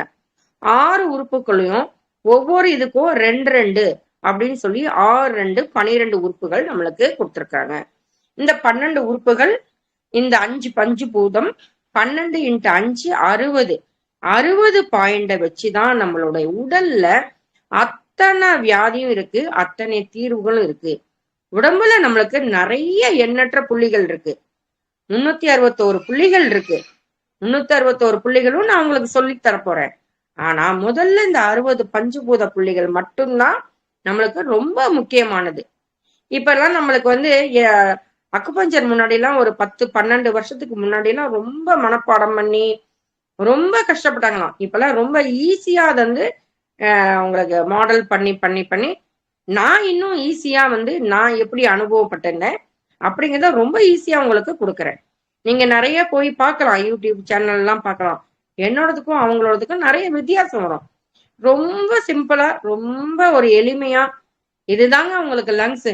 6 உறுப்புகளையும் ஒவ்வொரு இதுக்கும் 2 அப்படின்னு சொல்லி 6 2 12 உறுப்புகள் நம்மளுக்கு கொடுத்துருக்காங்க. இந்த 12 உறுப்புகள் இந்த 5 பஞ்சபூதம் 12 × 5 60 பாயிண்ட வச்சுதான் நம்மளுடைய உடல்ல அத்தனை வியாதியும் இருக்கு, அத்தனை தீர்வுகளும் இருக்கு. உடம்புல நம்மளுக்கு நிறைய எண்ணற்ற புள்ளிகள் இருக்கு. 361 புள்ளிகள் இருக்கு. 361 புள்ளிகளும் நான் உங்களுக்கு சொல்லி தரப்போறேன். ஆனா முதல்ல இந்த 60 பஞ்சபூத புள்ளிகள் மட்டும்தான் நம்மளுக்கு ரொம்ப முக்கியமானது. இப்ப எல்லாம் நம்மளுக்கு அக்குபஞ்சர் முன்னாடி எல்லாம் ஒரு 10-12 வருஷத்துக்கு முன்னாடி எல்லாம் ரொம்ப மனப்பாடம் பண்ணி ரொம்ப கஷ்டப்பட்டாங்களாம். இப்பெல்லாம் ரொம்ப ஈஸியா அதை உங்களுக்கு மாடல் பண்ணி பண்ணி பண்ணி நான் இன்னும் ஈஸியா நான் எப்படி அனுபவப்பட்டேன் அப்படிங்கிறத ரொம்ப ஈஸியா உங்களுக்கு கொடுக்குறேன். நீங்க நிறைய போய் பார்க்கலாம், யூடியூப் சேனல் எல்லாம் பார்க்கலாம். என்னோடதுக்கும் அவங்களோடதுக்கும் நிறைய வித்தியாசம் வரும். ரொம்ப சிம்பிளா ரொம்ப ஒரு எளிமையா இதுதாங்க உங்களுக்கு லங்ஸ்.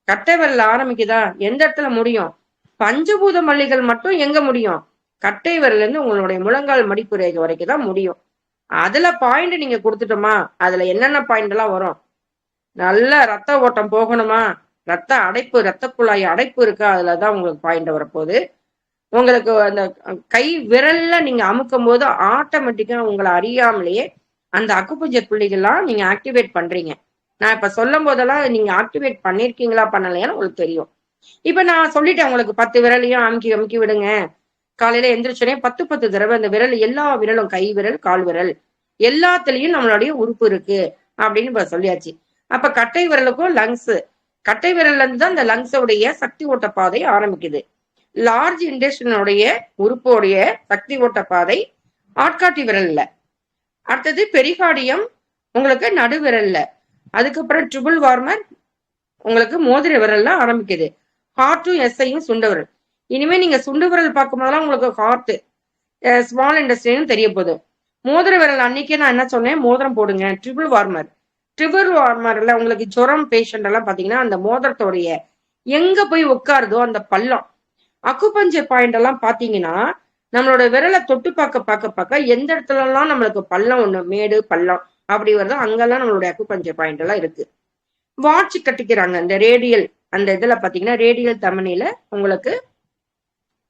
கட்டை விரல்ல ஆரம்பிக்குதா, எந்த இடத்துல முடியும்? பஞ்சபூத மல்லிகள் மட்டும் எங்க முடியும்? கட்டை விரல்ல இருந்து உங்களுடைய முழங்கால் மடிப்பு ரேகை வரைக்கும் தான் முடியும். அதுல பாயிண்ட் நீங்க கொடுத்துட்டோமா, அதுல என்னென்ன பாயிண்ட் எல்லாம் வரும்? நல்ல ரத்த ஓட்டம் போகணுமா, ரத்த அடைப்பு, ரத்த குழாய் அடைப்பு இருக்கா, அதுலதான் உங்களுக்கு பாயிண்ட் வரப்போகுது. உங்களுக்கு அந்த கை விரல்ல நீங்க அமுக்கும் போது ஆட்டோமேட்டிக்கா உங்களை அறியாமலேயே அந்த அக்குபஞ்சர் புள்ளிகள்லாம் நீங்க ஆக்டிவேட் பண்றீங்க. நான் இப்ப சொல்லும் போதெல்லாம் நீங்க ஆக்டிவேட் பண்ணிருக்கீங்களா பண்ணலையான்னு உங்களுக்கு தெரியும். இப்ப நான் சொல்லிட்டேன் உங்களுக்கு 10 விரலையும் அமுக்கி அமுக்கி விடுங்க. காலையில எந்திரிச்சோடனே 10 தடவை அந்த விரல், எல்லா விரலும், கை விரல், கால் விரல் எல்லாத்துலயும் நம்மளுடைய உறுப்பு இருக்கு அப்படின்னு சொல்லியாச்சு. அப்ப கட்டை விரலுக்கும் லங்ஸ், கட்டை விரல்ல இருந்து தான் இந்த லங்ஸோடைய சக்தி ஓட்ட பாதை ஆரம்பிக்குது. லார்ஜ் இன்டெஸ்டைனுடைய உறுப்போடைய சக்தி ஓட்ட பாதை ஆட்காட்டி விரல்ல. அடுத்தது பெரிகார்டியம் உங்களுக்கு நடு விரல்ல. அதுக்கப்புறம் ட்ரிபிள் வார்மர் உங்களுக்கு மோதிர விரல்ல ஆரம்பிக்குது. ஹார்ட்டும் எஸ்ஐயும் சுண்டு விரல். இனிமே நீங்க சுண்டு விரல் பார்க்கும் போதெல்லாம் உங்களுக்கு ஹார்ட் ஸ்மால் இண்டஸ்ட்ரின்னு தெரிய போகுது. மோதிர விரல் அன்னைக்கே நான் என்ன சொன்னேன், மோதிரம் போடுங்க. ட்ரிபிள் வார்மர்ல உங்களுக்கு ஜுரம் பேஷண்ட் எல்லாம் பாத்தீங்கன்னா அந்த மோதிரத்தோடைய எங்க போய் உட்காருதோ அந்த பள்ளம், அக்குபஞ்சர் பாயிண்ட் எல்லாம் பாத்தீங்கன்னா நம்மளோட விரலை தொட்டு பார்க்க எந்த இடத்துல எல்லாம் நம்மளுக்கு பள்ளம் ஒண்ணு மேடு பள்ளம் அப்படி வருதோ அங்கெல்லாம் நம்மளுடைய அக்குபஞ்சர் பாயிண்ட் எல்லாம் இருக்கு. வாட்ச் கட்டிக்கிறாங்க இந்த ரேடியல், அந்த இதுல பாத்தீங்கன்னா ரேடியல் தமனியில உங்களுக்கு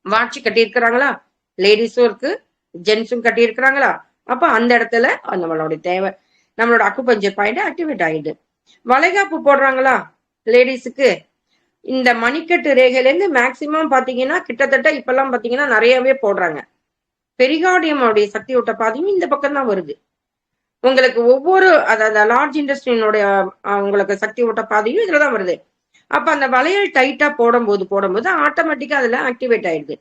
வாட்ச் கட்டி இருக்கிறாங்களா, லேடிஸும் இருக்கு ஜென்ஸும் கட்டி இருக்கிறாங்களா, அப்ப அந்த இடத்துல நம்மளுடைய தேவை நம்மளோட அக்குபஞ்சர் பாயிண்ட் ஆக்டிவேட் ஆயிடுது. வளைகாப்பு போடுறாங்களா லேடிஸுக்கு, இந்த மணிக்கட்டு ரேகையில இருந்து மேக்சிமம் பாத்தீங்கன்னா கிட்டத்தட்ட இப்பெல்லாம் பாத்தீங்கன்னா நிறையவே போடுறாங்க. பெரிகார்டியமோடைய சக்தி ஓட்ட பாதையும் இந்த பக்கம் தான் வருது உங்களுக்கு. ஒவ்வொரு அதாவது லார்ஜ் இண்டஸ்ட்ரியினுடைய உங்களுக்கு சக்தி ஓட்ட பாதையும் இதுலதான் வருது. அப்ப அந்த வளையல் டைட்டா போடும்போது ஆட்டோமேட்டிக்கா அதுல ஆக்டிவேட் ஆயிடுது.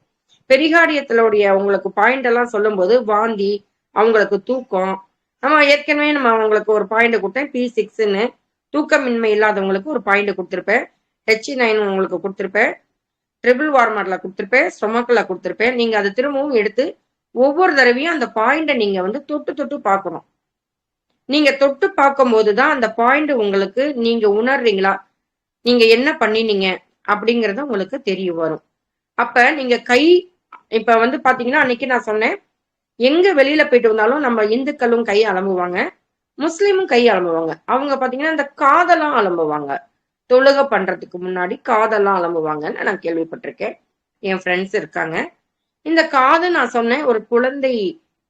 பெரிகார்டியத்தினுடைய உங்களுக்கு பாயிண்ட் எல்லாம் சொல்லும் போது வாந்தி, அவங்களுக்கு தூக்கம், நம்ம ஏற்கனவே நம்ம அவங்களுக்கு ஒரு பாயிண்ட் கொடுத்தேன் P6ன்னு, தூக்கமின்மை இல்லாதவங்களுக்கு ஒரு பாயிண்ட் கொடுத்துருப்பேன். H9 உங்களுக்கு கொடுத்துருப்பேன், ட்ரிபிள் வார்மர்ல கொடுத்துருப்பேன், ஸ்டொமக்ல கொடுத்துருப்பேன். நீங்க அதை திரும்பவும் எடுத்து ஒவ்வொரு தடவையும் அந்த பாயிண்ட நீங்க வந்து தொட்டு பார்க்கணும். நீங்க தொட்டு பார்க்கும் போதுதான் அந்த பாயிண்ட் உங்களுக்கு நீங்க உணர்றீங்களா, நீங்க என்ன பண்ணினீங்க அப்படிங்கறது உங்களுக்கு தெரிய வரும். அப்ப நீங்க கை இப்ப வந்து பாத்தீங்கன்னா அன்னைக்கு நான் சொன்னேன், எங்க வெளியில போயிட்டு வந்தாலும் நம்ம இந்துக்களும் கை அலம்புவாங்க, முஸ்லீமும் கை அலம்புவாங்க. அவங்க பாத்தீங்கன்னா இந்த காதெல்லாம் அலம்புவாங்க, தொழுகை பண்றதுக்கு முன்னாடி காதெல்லாம் அலம்புவாங்கன்னு நான் கேள்விப்பட்டிருக்கேன். என் ஃப்ரெண்ட்ஸ் இருக்காங்க. இந்த காது நான் சொன்னேன், ஒரு குழந்தை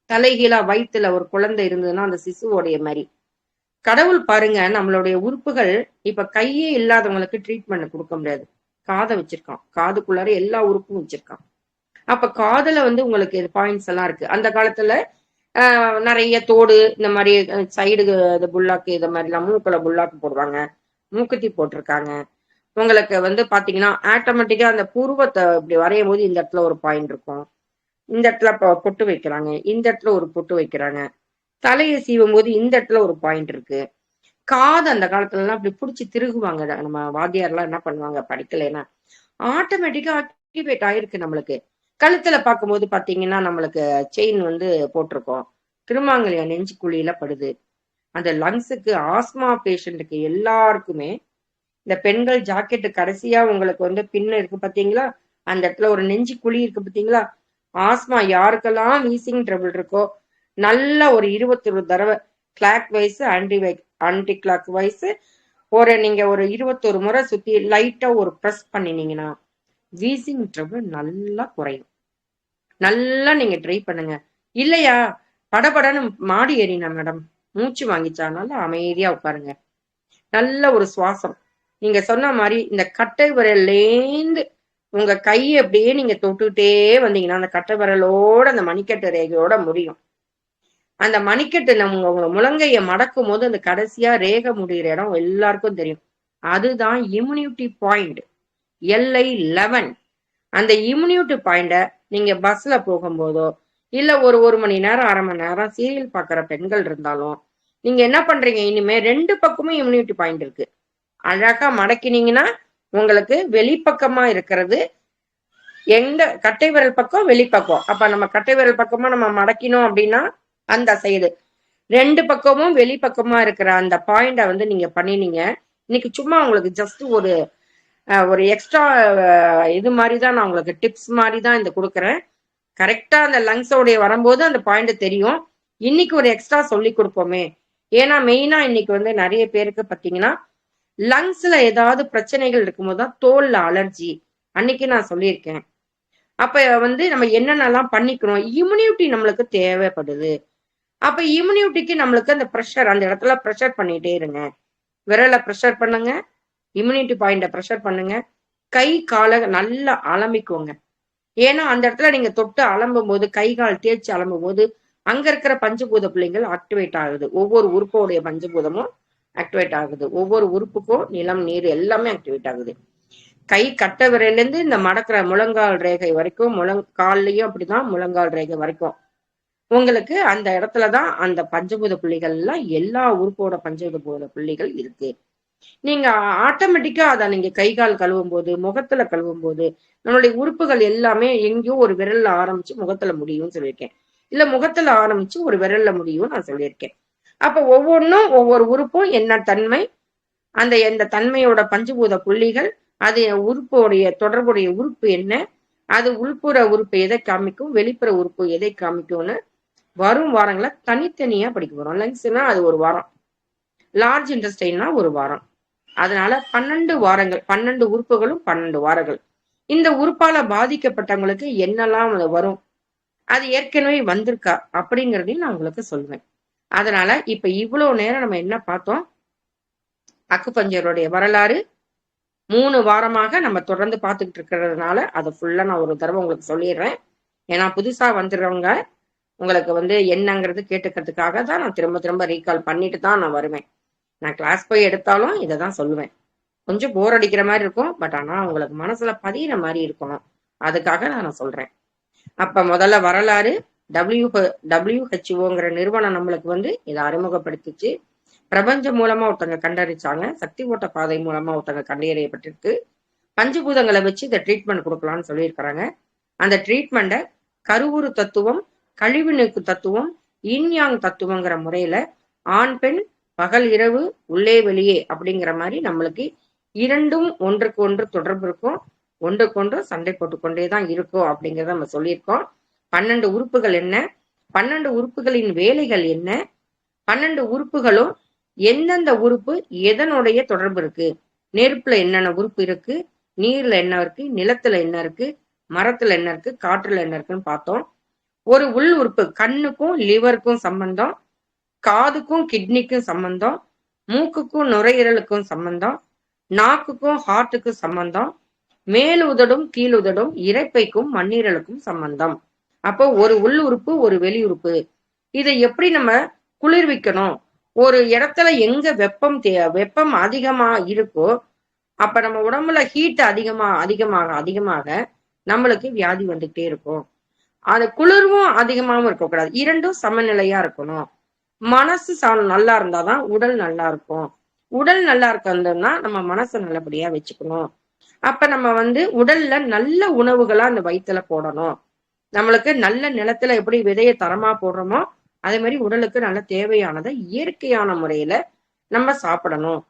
தலைகீழா வயிற்றுல ஒரு குழந்தை இருந்ததுன்னா அந்த சிசுவோடைய மாதிரி கடவுள் பாருங்க நம்மளுடைய உறுப்புகள். இப்ப கையே இல்லாதவங்களுக்கு ட்ரீட்மெண்ட் கொடுக்க முடியாது, காதை வச்சிருக்கான், காதுக்குள்ளார எல்லா உறுப்பும் வச்சிருக்கான். அப்ப காதுல வந்து உங்களுக்கு பாயிண்ட்ஸ் எல்லாம் இருக்கு. அந்த காலத்துல நிறைய தோடு இந்த மாதிரி சைடு புல்லாக்கு இந்த மாதிரி எல்லாம் மூக்குல புல்லாக்கு போடுவாங்க, மூக்குத்தி போட்டிருக்காங்க. உங்களுக்கு வந்து பாத்தீங்கன்னா ஆட்டோமேட்டிக்கா அந்த புருவத்தை இப்படி வரையும் போது இந்த இடத்துல ஒரு பாயிண்ட் இருக்கும், இந்த இடத்துல பொட்டு வைக்கிறாங்க, இந்த இடத்துல ஒரு பொட்டு வைக்கிறாங்க, தலையை சீவும் போது இந்த இடத்துல ஒரு பாயிண்ட் இருக்கு. காது அந்த காலத்துல எல்லாம் அப்படி பிடிச்சி திருகுவாங்க. நம்ம வாத்தியார்லாம் என்ன பண்ணுவாங்க படிக்கலைன்னா ஆட்டோமேட்டிக்கா ஆக்டிவேட் ஆயிருக்கு நம்மளுக்கு. கழுத்துல பார்க்கும்போது பாத்தீங்கன்னா நம்மளுக்கு செயின் வந்து போட்டிருக்கோம், திருமாங்கல்யா நெஞ்சு குழியில படுது. அந்த லங்ஸுக்கு ஆஸ்மா பேஷண்ட்டுக்கு எல்லாருக்குமே இந்த பெண்கள் ஜாக்கெட்டு கடைசியா உங்களுக்கு வந்து பின்ன இருக்கு பாத்தீங்களா, அந்த இடத்துல ஒரு நெஞ்சு குழி இருக்கு பாத்தீங்களா. ஆஸ்மா யாருக்கெல்லாம் வீசிங் ட்ரபிள் இருக்கோ நல்ல ஒரு 21 தடவை clockwise anticlockwise நீங்க ஒரு 21 முறை சுத்தி லைட்டா ஒரு ப்ரெஸ் பண்ணினீங்கன்னா வீசிங் ட்ரபிள் நல்லா குறையும். நல்லா நீங்க ட்ரை பண்ணுங்க. இல்லையா படபடன்னு மாடி ஏறினா மேடம் மூச்சு வாங்கிச்சா நல்லா அமைதியா உட்காருங்க, நல்ல ஒரு சுவாசம். நீங்க சொன்ன மாதிரி இந்த கட்டை விரல்லேந்து உங்க கையை அப்படியே நீங்க தொட்டுட்டே வந்தீங்கன்னா அந்த கட்டை விரலோட அந்த மணிக்கட்டு ரேகையோட முடியும். அந்த மணிக்கட்டு நம்ம உங்க முழங்கைய மடக்கும் போது அந்த கடைசியா ரேகை முடிகிற இடம் எல்லாருக்கும் தெரியும். அதுதான் இம்யூனிட்டி பாயிண்ட் LI11. அந்த இம்யூனிட்டி பாயிண்ட நீங்க பஸ்ல போகும்போதோ இல்ல ஒரு மணி நேரம் 1/2 மணி நேரம் சீரியல் பாக்குற பெண்கள் இருந்தாலும் நீங்க என்ன பண்றீங்க, இனிமே 2 பக்கமும் இம்யூனிட்டி பாயிண்ட் இருக்கு. அழகா மடக்கினீங்கன்னா உங்களுக்கு வெளிப்பக்கமா இருக்கிறது எந்த கட்டை விரல் பக்கம் வெளிப்பக்கம். அப்ப நம்ம கட்டை விரல் பக்கமா நம்ம மடக்கினோம் அப்படின்னா அந்த சைடு 2 பக்கமும் வெளிப்பக்கமா இருக்கிற அந்த பாயிண்ட வந்து நீங்க பண்ணினீங்க. இன்னைக்கு சும்மா உங்களுக்கு ஜஸ்ட் ஒரு எக்ஸ்ட்ரா இது மாதிரி தான் நான் உங்களுக்கு டிப்ஸ் மாதிரி தான் இந்த கொடுக்குறேன். கரெக்டா அந்த லங்ஸோடைய வரும்போது அந்த பாயிண்ட் தெரியும். இன்னைக்கு ஒரு எக்ஸ்ட்ரா சொல்லி கொடுப்போமே, ஏன்னா மெயினா இன்னைக்கு வந்து நிறைய பேருக்கு பாத்தீங்கன்னா லங்ஸ்ல ஏதாவது பிரச்சனைகள் இருக்கும்போது தான் தோல்ல அலர்ஜி அன்னைக்கு நான் சொல்லியிருக்கேன். அப்ப வந்து நம்ம என்னென்னலாம் பண்ணிக்கணும், இம்யூனிட்டி நம்மளுக்கு தேவைப்படுது. அப்ப இம்யூனிட்டிக்கு நம்மளுக்கு அந்த ப்ரெஷர் அந்த இடத்துல ப்ரெஷர் பண்ணிட்டே இருங்க. விரலை ப்ரெஷர் பண்ணுங்க, இம்யூனிட்டி பாயிண்ட ப்ரெஷர் பண்ணுங்க, கை காலை நல்லா அலம்பிக்கோங்க. ஏன்னா அந்த இடத்துல நீங்க தொட்டு அலம்பும் போது கை கால் தேய்ச்சி அலம்பும் போது அங்க இருக்கிற பஞ்சபூத பிள்ளைங்கள் ஆக்டிவேட் ஆகுது. ஒவ்வொரு உறுப்போடைய பஞ்சபூதமும் ஆக்டிவேட் ஆகுது. ஒவ்வொரு உறுப்புக்கும் நிலம் நீர் எல்லாமே ஆக்டிவேட் ஆகுது. கை கட்ட விரல்ல இருந்து இந்த மடக்கிற முழங்கால் ரேகை வரைக்கும், கால்லயும் அப்படிதான் முழங்கால் ரேகை வரைக்கும் உங்களுக்கு அந்த இடத்துலதான் அந்த பஞ்சபூத புள்ளிகள் எல்லாம் எல்லா உறுப்போட பஞ்சபூத புள்ளிகள் இருக்கு. நீங்க ஆட்டோமேட்டிக்கா அதை நீங்க கை கால் கழுவும் போது, முகத்துல கழுவும் போது, நம்மளுடைய உறுப்புகள் எல்லாமே எங்கேயோ ஒரு விரல்ல ஆரம்பிச்சு முகத்துல முடியும்னு சொல்லியிருக்கேன். இல்ல முகத்துல ஆரம்பிச்சு ஒரு விரல்ல முடியும் நான் சொல்லியிருக்கேன். அப்ப ஒவ்வொன்றும் ஒவ்வொரு உறுப்பும் என்ன தன்மை, அந்த எந்த தன்மையோட பஞ்சபூத புள்ளிகள், அது உறுப்புடைய தொடர்புடைய உறுப்பு என்ன, அது உள்புற உறுப்பு எதை காமிக்கும், வெளிப்புற உறுப்பு எதை காமிக்கும்னு வரும் வாரங்களை தனித்தனியா படிக்க போறோம். லங்ஸ்னா அது ஒரு வாரம், லார்ஜ் இன்டெஸ்டைன்னா ஒரு வாரம். அதனால 12 வாரங்கள், 12 உறுப்புகளும் 12 வாரங்கள். இந்த உறுப்பால பாதிக்கப்பட்டவங்களுக்கு என்னெல்லாம் வரும், அது ஏற்கனவே வந்திருக்கா அப்படிங்கிறதையும் நான் உங்களுக்கு சொல்லுவேன். அதனால இப்ப இவ்வளவு நேரம் நம்ம என்ன பார்த்தோம், அக்குபஞ்சருடைய வரலாறு 3 வாரமாக நம்ம தொடர்ந்து பார்த்துக்கிட்டு இருக்கிறதுனால அதை ஃபுல்லா நான் ஒரு தடவை உங்களுக்கு சொல்லிடுறேன். ஏன்னா புதுசா வந்துடுறவங்க உங்களுக்கு என்னங்கிறது கேட்டுக்கிறதுக்காக தான் நான் திரும்ப திரும்ப ரீகால் பண்ணிட்டு தான் நான் வருவேன். நான் கிளாஸ் போய் எடுத்தாலும் இதை தான் சொல்லுவேன். கொஞ்சம் போர் அடிக்கிற மாதிரி இருக்கும், பட் ஆனா உங்களுக்கு மனசுல பதிகிற மாதிரி இருக்கணும், அதுக்காக நான் சொல்றேன். அப்ப முதல்ல வரலாறு, WHO நிறுவனம் நம்மளுக்கு இதை அறிமுகப்படுத்திச்சு. பிரபஞ்சம் மூலமா ஒருத்தங்க கண்டறிச்சாங்க, சக்தி ஓட்ட பாதை மூலமா ஒருத்தங்க கண்டறியப்பட்டிருக்கு. பஞ்சபூதங்களை வச்சு இந்த ட்ரீட்மெண்ட் கொடுக்கலாம்னு சொல்லியிருக்கிறாங்க. அந்த ட்ரீட்மெண்ட்டை கருவுறு தத்துவம், கழிவு நீக்கு தத்துவம், இன்யாங் தத்துவங்கிற முறையில ஆண் பெண், பகல் இரவு, உள்ளே வெளியே அப்படிங்கிற மாதிரி நம்மளுக்கு இரண்டும் ஒன்றுக்கு ஒன்று தொடர்பு இருக்கும், ஒன்றுக்கொன்று சண்டை போட்டுக்கொண்டே தான் இருக்கும் அப்படிங்கிறத நம்ம சொல்லியிருக்கோம். 12 உறுப்புகள் என்ன, 12 உறுப்புகளின் வேலைகள் என்ன, 12 உறுப்புகளும் எந்தெந்த உறுப்பு எதனுடைய தொடர்பு இருக்கு, நெருப்புல என்னென்ன உறுப்பு இருக்கு, நீர்ல என்ன இருக்கு, நிலத்துல என்ன இருக்கு, மரத்துல என்ன இருக்கு, காற்றுல என்ன இருக்குன்னு பார்த்தோம். ஒரு உள் உறுப்பு, கண்ணுக்கும் லிவருக்கும் சம்பந்தம், காதுக்கும் கிட்னிக்கும் சம்பந்தம், மூக்குக்கும் நுரையீரலுக்கும் சம்பந்தம், நாக்குக்கும் ஹார்ட்டுக்கும் சம்பந்தம், மேல் உதடும் கீழ் உதடும் இரைப்பைக்கும் மண்ணீரலுக்கும் சம்பந்தம். அப்போ ஒரு உள் உறுப்பு ஒரு வெளி உறுப்பு. இதை எப்படி நம்ம குளிர்விக்கணும், ஒரு இடத்துல எங்க வெப்பம் அதிகமா இருக்கோ அப்ப நம்ம உடம்புல ஹீட் அதிகமாக நம்மளுக்கு வியாதி வந்துகிட்டே இருக்கும். அது குளிர்வும் அதிகமாகவும் இருக்கக்கூடாது, இரண்டும் சமநிலையா இருக்கணும். மனசு நல்லா இருந்தாதான் உடல் நல்லா இருக்கும். உடல் நல்லா இருக்கணும்னா நம்ம மனசை நல்லபடியா வச்சுக்கணும். அப்ப நம்ம உடல்ல நல்ல உணவுகளா அந்த வயிற்றுல போடணும். நம்மளுக்கு நல்ல நிலத்துல எப்படி விதையை தரமா போடுறோமோ அதே மாதிரி உடலுக்கு நல்ல தேவையானதை இயற்கையான முறையில நம்ம சாப்பிடணும்.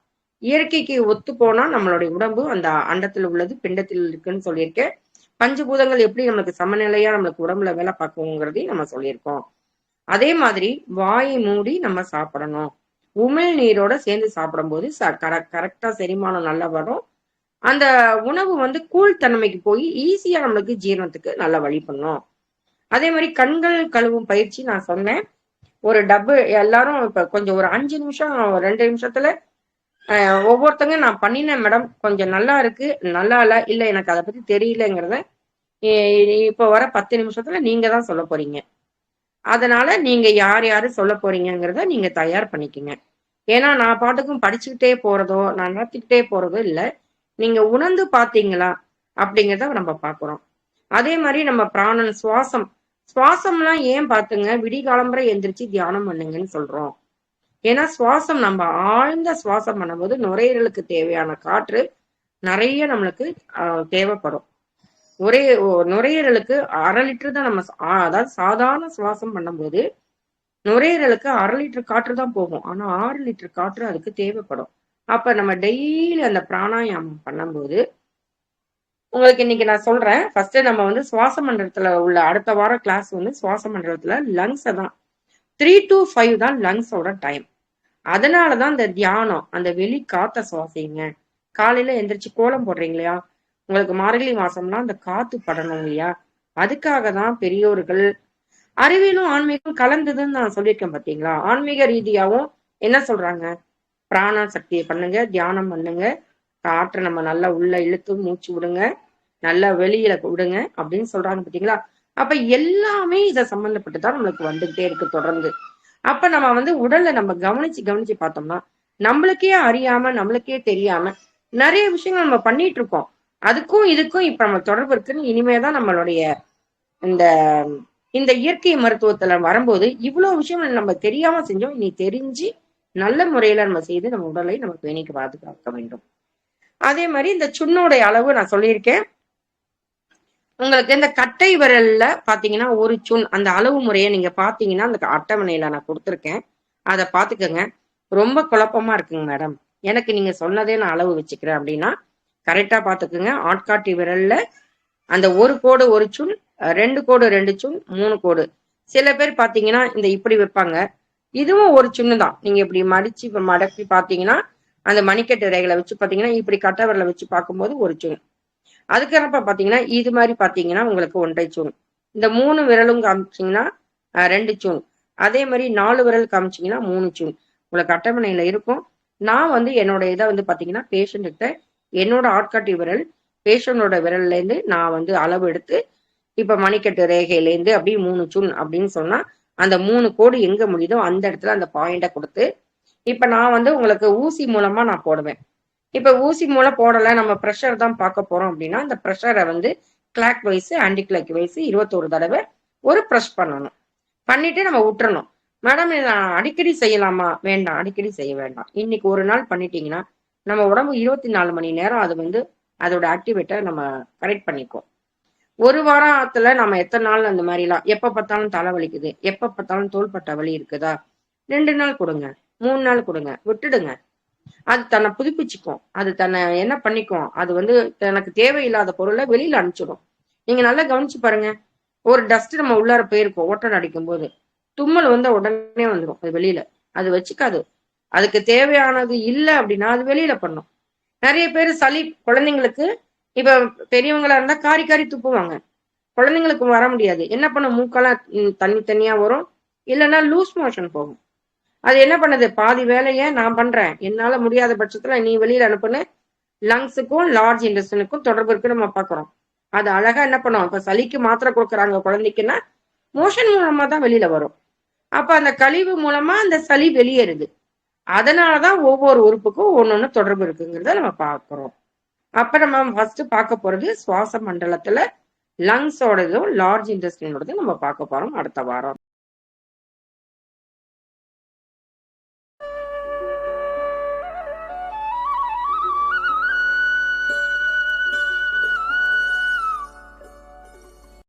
இயற்கைக்கு ஒத்து போனா நம்மளுடைய உடம்பு அந்த அண்டத்துல உள்ளது பிண்டத்தில் இருக்குன்னு சொல்லியிருக்கேன். பஞ்சபூதங்கள் எப்படி நம்மளுக்கு சமநிலையா நம்மளுக்கு உடம்புல வேலை பார்க்குங்கிறதையும் நம்ம சொல்லியிருக்கோம். அதே மாதிரி வாயை மூடி நம்ம சாப்பிடணும். உமிழ் நீரோட சேர்ந்து சாப்பிடும்போது கரெக்டா செரிமானம் நல்லா வரும். அந்த உணவு கூழ் தன்மைக்கு போய் ஈஸியா நம்மளுக்கு ஜீரணத்துக்கு நல்லா வழி பண்ணும். அதே மாதிரி கண்கள் கழுவும் பயிற்சி நான் சொன்னேன். ஒரு டப்பு எல்லாரும் இப்ப கொஞ்சம் ஒரு 5 நிமிஷம் 2 நிமிஷத்துல ஒவ்வொருத்தங்க நான் பண்ணினேன் மேடம், கொஞ்சம் நல்லா இருக்கு, நல்லா இல்ல எனக்கு அதை பத்தி தெரியலங்கிறத இப்ப வர 10 நிமிஷத்துல நீங்க தான் சொல்ல போறீங்க. அதனால நீங்க யார் யாரு சொல்ல போறீங்கிறத நீங்க தயார் பண்ணிக்கங்க. ஏன்னா நான் பாட்டுக்கும் படிச்சுக்கிட்டே போறதோ நான் நடத்திக்கிட்டே போறதோ இல்லை, நீங்க உணர்ந்து பாத்தீங்களா அப்படிங்கிறத நம்ம பாக்குறோம். அதே மாதிரி நம்ம பிராணன் சுவாசம்லாம் ஏன் பாத்துங்க விடிகாலம்பரை எந்திரிச்சு தியானம் பண்ணுங்கன்னு சொல்றோம். ஏன்னா சுவாசம் நம்ம ஆழ்ந்த சுவாசம் பண்ணும்போது நுரையீரலுக்கு தேவையான காற்று நிறைய நம்மளுக்கு தேவைப்படும். நுரையீரலுக்கு 1/2 லிட்டர் தான் நம்ம அதாவது சாதாரண சுவாசம் பண்ணும்போது நுரையீரலுக்கு 1/2 லிட்டர் காற்று தான் போகும், ஆனா 6 லிட்டர் காற்று அதுக்கு தேவைப்படும். அப்ப நம்ம டெய்லி அந்த பிராணாயாமம் பண்ணும்போது உங்களுக்கு இன்னைக்கு நான் சொல்றேன். ஃபர்ஸ்ட் நம்ம சுவாச மண்டலத்துல உள்ள அடுத்த வாரம் கிளாஸ் சுவாச மண்டலத்துல லங்ஸை தான் 3 to 5 தான் லங்ஸோட டைம். அதனாலதான் இந்த தியானம், அந்த வெளி காத்த சுவாசிங்க. காலையில எந்திரிச்சு கோலம் போடுறீங்க இல்லையா, உங்களுக்கு மார்கழி மாசம்னா அந்த காத்து படணும் இல்லையா, அதுக்காக தான் பெரியோர்கள் அறிவியலும் ஆன்மீகம் கலந்ததுன்னு நான் சொல்லியிருக்கேன் பாத்தீங்களா. ஆன்மீக ரீதியாவும் என்ன சொல்றாங்க, பிராண சக்தியை பண்ணுங்க, தியானம் பண்ணுங்க, காற்றை நம்ம நல்லா உள்ள இழுத்து மூச்சு விடுங்க, நல்லா வெளியில விடுங்க அப்படின்னு சொல்றாங்க பாத்தீங்களா. அப்ப எல்லாமே இதை சம்பந்தப்பட்டுதான் நம்மளுக்கு வந்துகிட்டே இருக்கு தொடர்ந்து. அப்ப நம்ம உடல்ல நம்ம கவனிச்சு பார்த்தோம்னா நம்மளுக்கே அறியாம நம்மளுக்கே தெரியாம நிறைய விஷயங்கள் நம்ம பண்ணிட்டு இருக்கோம். அதுக்கும் இதுக்கும் இப்ப நம்ம தொடர்பு இருக்குன்னு இனிமேதான் நம்மளுடைய இந்த இந்த இயற்கை மருத்துவத்துல வரும்போது இவ்வளவு விஷயம் நம்ம தெரியாம செஞ்சோம், இனி தெரிஞ்சு நல்ல முறையில நம்ம செய்து நம்ம உடலை நம்ம பேணிக்கு பாதுகாக்க வேண்டும். அதே மாதிரி இந்த சுண்ணோடைய அளவு நான் சொல்லியிருக்கேன். உங்களுக்கு இந்த கட்டை விரல்ல பாத்தீங்கன்னா ஒரு சுண் அந்த அளவு முறையை நீங்க பாத்தீங்கன்னா அந்த அட்டவணையில நான் கொடுத்துருக்கேன். அதை பாத்துக்கோங்க. ரொம்ப குழப்பமா இருக்குங்க மேடம். எனக்கு நீங்க சொன்னதே நான் அளவு வச்சுக்கிறேன் அப்படின்னா கரெக்டா பாத்துக்குங்க. ஆட்காட்டி விரல்ல அந்த ஒரு கோடு ஒரு சுண், 2 கோடு 2 சுண், 3 கோடு. சில பேர் பாத்தீங்கன்னா இந்த இப்படி வைப்பாங்க. இதுவும் ஒரு சுண்ணு தான். நீங்க இப்படி மடிச்சு மடக்கி பாத்தீங்கன்னா அந்த மணிக்கட்டு ரேகைகளை வச்சு பாத்தீங்கன்னா இப்படி கட்டை விரலை வச்சு பார்க்கும்போது ஒரு சுண். அதுக்கப்புறம் பாத்தீங்கன்னா இது மாதிரி பாத்தீங்கன்னா உங்களுக்கு 1.5 சூன். இந்த 3 விரலும் காமிச்சிங்கன்னா 2 சூன். அதே மாதிரி 4 விரல் காமிச்சிங்கன்னா 3 சூன். உங்களுக்கு அட்டவணையில இருக்கும். நான் வந்து என்னோட இதை வந்து பாத்தீங்கன்னா பேஷண்ட்டுக்கிட்ட என்னோட ஆட்காட்டி விரல் பேஷண்டோட விரல்ல இருந்து நான் வந்து அளவு எடுத்து இப்ப மணிக்கட்டு ரேகையிலேருந்து அப்படியே 3 சூன் அப்படின்னு சொன்னா அந்த 3 கோடு எங்க முடியுதோ அந்த இடத்துல அந்த பாயிண்ட கொடுத்து இப்ப நான் வந்து உங்களுக்கு ஊசி மூலமா நான் போடுவேன். இப்ப ஊசி மூலம் போடல நம்ம ப்ரெஷர் தான் பார்க்க போறோம் அப்படின்னா அந்த ப்ரெஷரை வந்து clockwise anticlockwise 21 தடவை ஒரு ப்ரெஷ் பண்ணணும். பண்ணிட்டு நம்ம விட்டுறணும். மேடம் நான் அடிக்கடி செய்யலாமா? வேண்டாம், அடிக்கடி செய்ய வேண்டாம். இன்னைக்கு ஒரு நாள் பண்ணிட்டீங்கன்னா நம்ம உடம்பு 24 மணி நேரம் அது வந்து அதோட ஆக்டிவேட்டை நம்ம கரெக்ட் பண்ணிக்கும். ஒரு வாரத்துல நம்ம எத்தனை நாள் அந்த மாதிரிலாம் எப்ப பார்த்தாலும் தலை வலிக்குது, எப்ப பார்த்தாலும் தோள்பட்ட வலி இருக்குதா, 2 நாள் கொடுங்க, 3 நாள் கொடுங்க, விட்டுடுங்க. அது தன்னை புதுப்பிச்சுக்கும். அது தன்னை என்ன பண்ணிக்கும், அது வந்து எனக்கு தேவையில்லாத பொருளை வெளியில அனுப்பிச்சிடும். நீங்க நல்லா கவனிச்சு பாருங்க. ஒரு டஸ்ட் நம்ம உள்ளார போயிருக்கோம் ஓட்டம் அடிக்கும் போது தும்மல் வந்து உடனே வந்துடும் அது வெளியில. அது வச்சுக்காது. அதுக்கு தேவையானது இல்லை அப்படின்னா அது வெளியில பண்ணும். நிறைய பேர் சளி குழந்தைங்களுக்கு இப்ப பெரியவங்களா இருந்தா காரி காரி துப்புவாங்க. குழந்தைங்களுக்கு வர முடியாது. என்ன பண்ண மூக்கெல்லாம் தண்ணி தண்ணியா வரும். இல்லைன்னா லூஸ் மோஷன் போகும். அது என்ன பண்ணுது, பாதி வேலையை நான் பண்றேன், என்னால முடியாத பட்சத்துல நீ வெளியில அனுப்புன்னு லங்ஸுக்கும் லார்ஜ் இன்டெஸ்டினுக்கும் தொடர்பு இருக்கு நம்ம பாக்குறோம். அது அழகா என்ன பண்ணும், இப்ப சளிக்கு மாத்திரை கொடுக்குறாங்க குழந்தைக்குன்னா மோஷன் மூலமா தான் வெளியில வரும். அப்ப அந்த கழிவு மூலமா அந்த சளி வெளியேறுது. அதனாலதான் ஒவ்வொரு உறுப்புக்கும் ஒன்னொன்னு தொடர்பு இருக்குங்கிறத நம்ம பாக்குறோம். அப்ப நம்ம ஃபர்ஸ்ட் பார்க்க போறது சுவாச மண்டலத்துல லங்ஸோடதும் லார்ஜ் இன்டெஸ்டினோடதும் நம்ம பார்க்க போறோம் அடுத்த வாரம்.